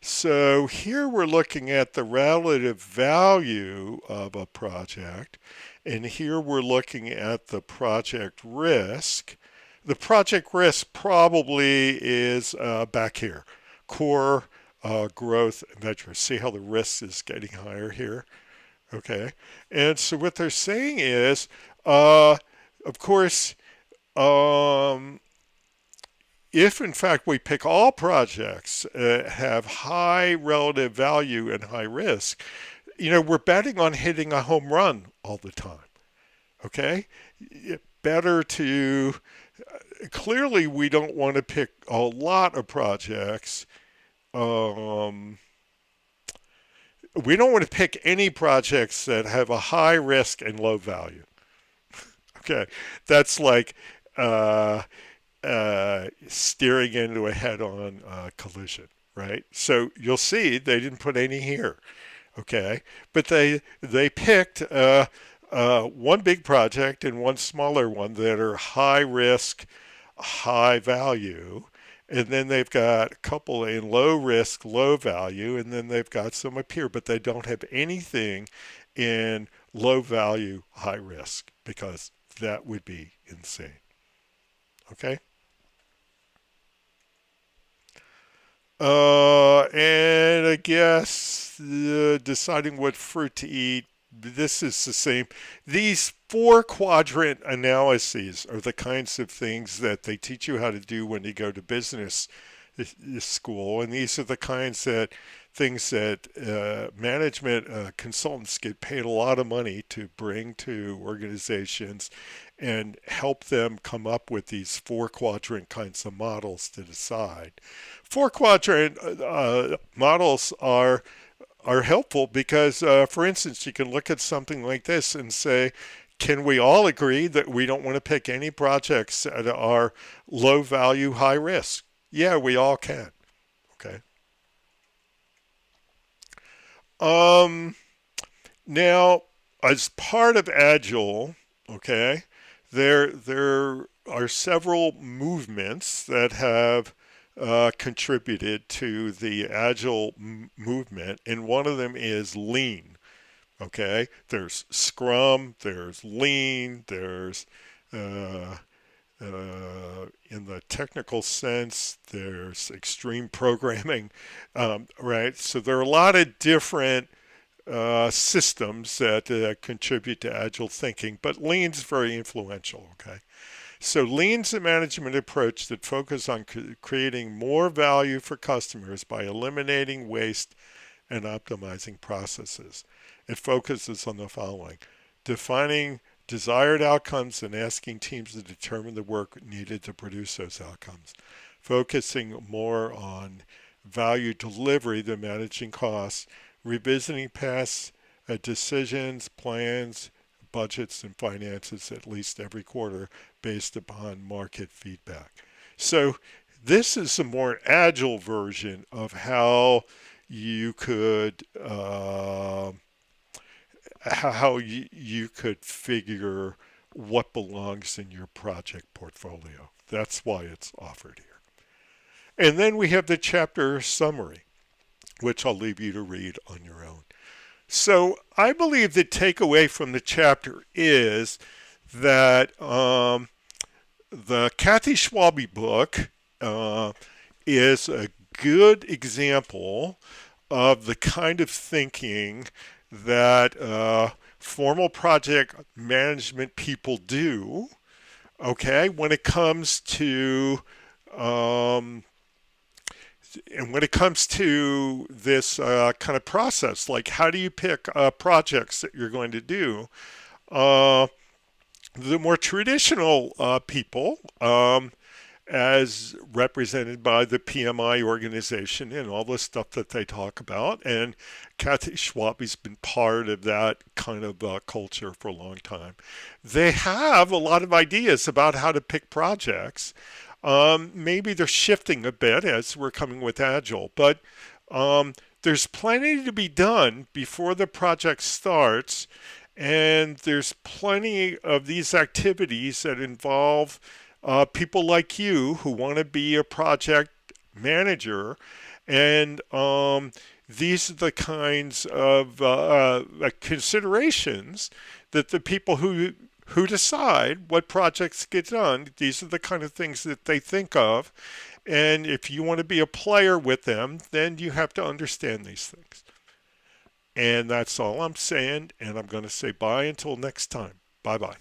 So here we're looking at the relative value of a project, and here we're looking at the project risk. The project risk probably is back here, core, growth, and venture. See how the risk is getting higher here? Okay. And so what they're saying is, of course, um, if in fact we pick all projects have high relative value and high risk, we're betting on hitting a home run all the time. Okay, better to clearly we don't want to pick a lot of projects. Um, we don't want to pick any projects that have a high risk and low value. Okay, that's like uh, steering into a head-on collision, right? So you'll see they didn't put any here, okay? But they picked one big project and one smaller one that are high risk, high value, and then they've got a couple in low risk, low value, and then they've got some up here, but they don't have anything in low value, high risk because that would be insane. Okay? And I guess deciding what fruit to eat, this is the same. These 4 quadrant analyses are the kinds of things that they teach you how to do when you go to business school. And these are the kinds that things that management consultants get paid a lot of money to bring to organizations and help them come up with these four quadrant kinds of models to decide. Four quadrant models are helpful because, for instance, you can look at something like this and say, can we all agree that we don't want to pick any projects that are low value, high risk? Yeah, we all can. Okay. Um, Now, as part of Agile, okay, there are several movements that have contributed to the Agile movement, and one of them is Lean. Okay, there's Scrum, there's Lean, there's uh, in the technical sense, there's extreme programming, right? So there are a lot of different systems that contribute to agile thinking, but Lean's very influential. Okay, so Lean's a management approach that focuses on creating more value for customers by eliminating waste and optimizing processes. It focuses on the following: defining desired outcomes and asking teams to determine the work needed to produce those outcomes, focusing more on value delivery than managing costs, revisiting past decisions, plans, budgets, and finances at least every quarter based upon market feedback. So, this is a more agile version of how you could you could figure what belongs in your project portfolio. That's why it's offered here. And then we have the chapter summary, which I'll leave you to read on your own. So I believe the takeaway from the chapter is that the Kathy Schwalbe book is a good example of the kind of thinking that formal project management people do, okay, when it comes to um, and when it comes to this kind of process, like how do you pick projects that you're going to do, uh, the more traditional people, as represented by the PMI organization and all the stuff that they talk about. And Kathy Schwalbe's been part of that kind of culture for a long time. They have a lot of ideas about how to pick projects. Maybe they're shifting a bit as we're coming with Agile, but there's plenty to be done before the project starts. And there's plenty of these activities that involve people like you who want to be a project manager. And these are the kinds of considerations that the people who decide what projects get done, these are the kind of things that they think of. And if you want to be a player with them, then you have to understand these things. And that's all I'm saying. And I'm going to say bye until next time. Bye bye.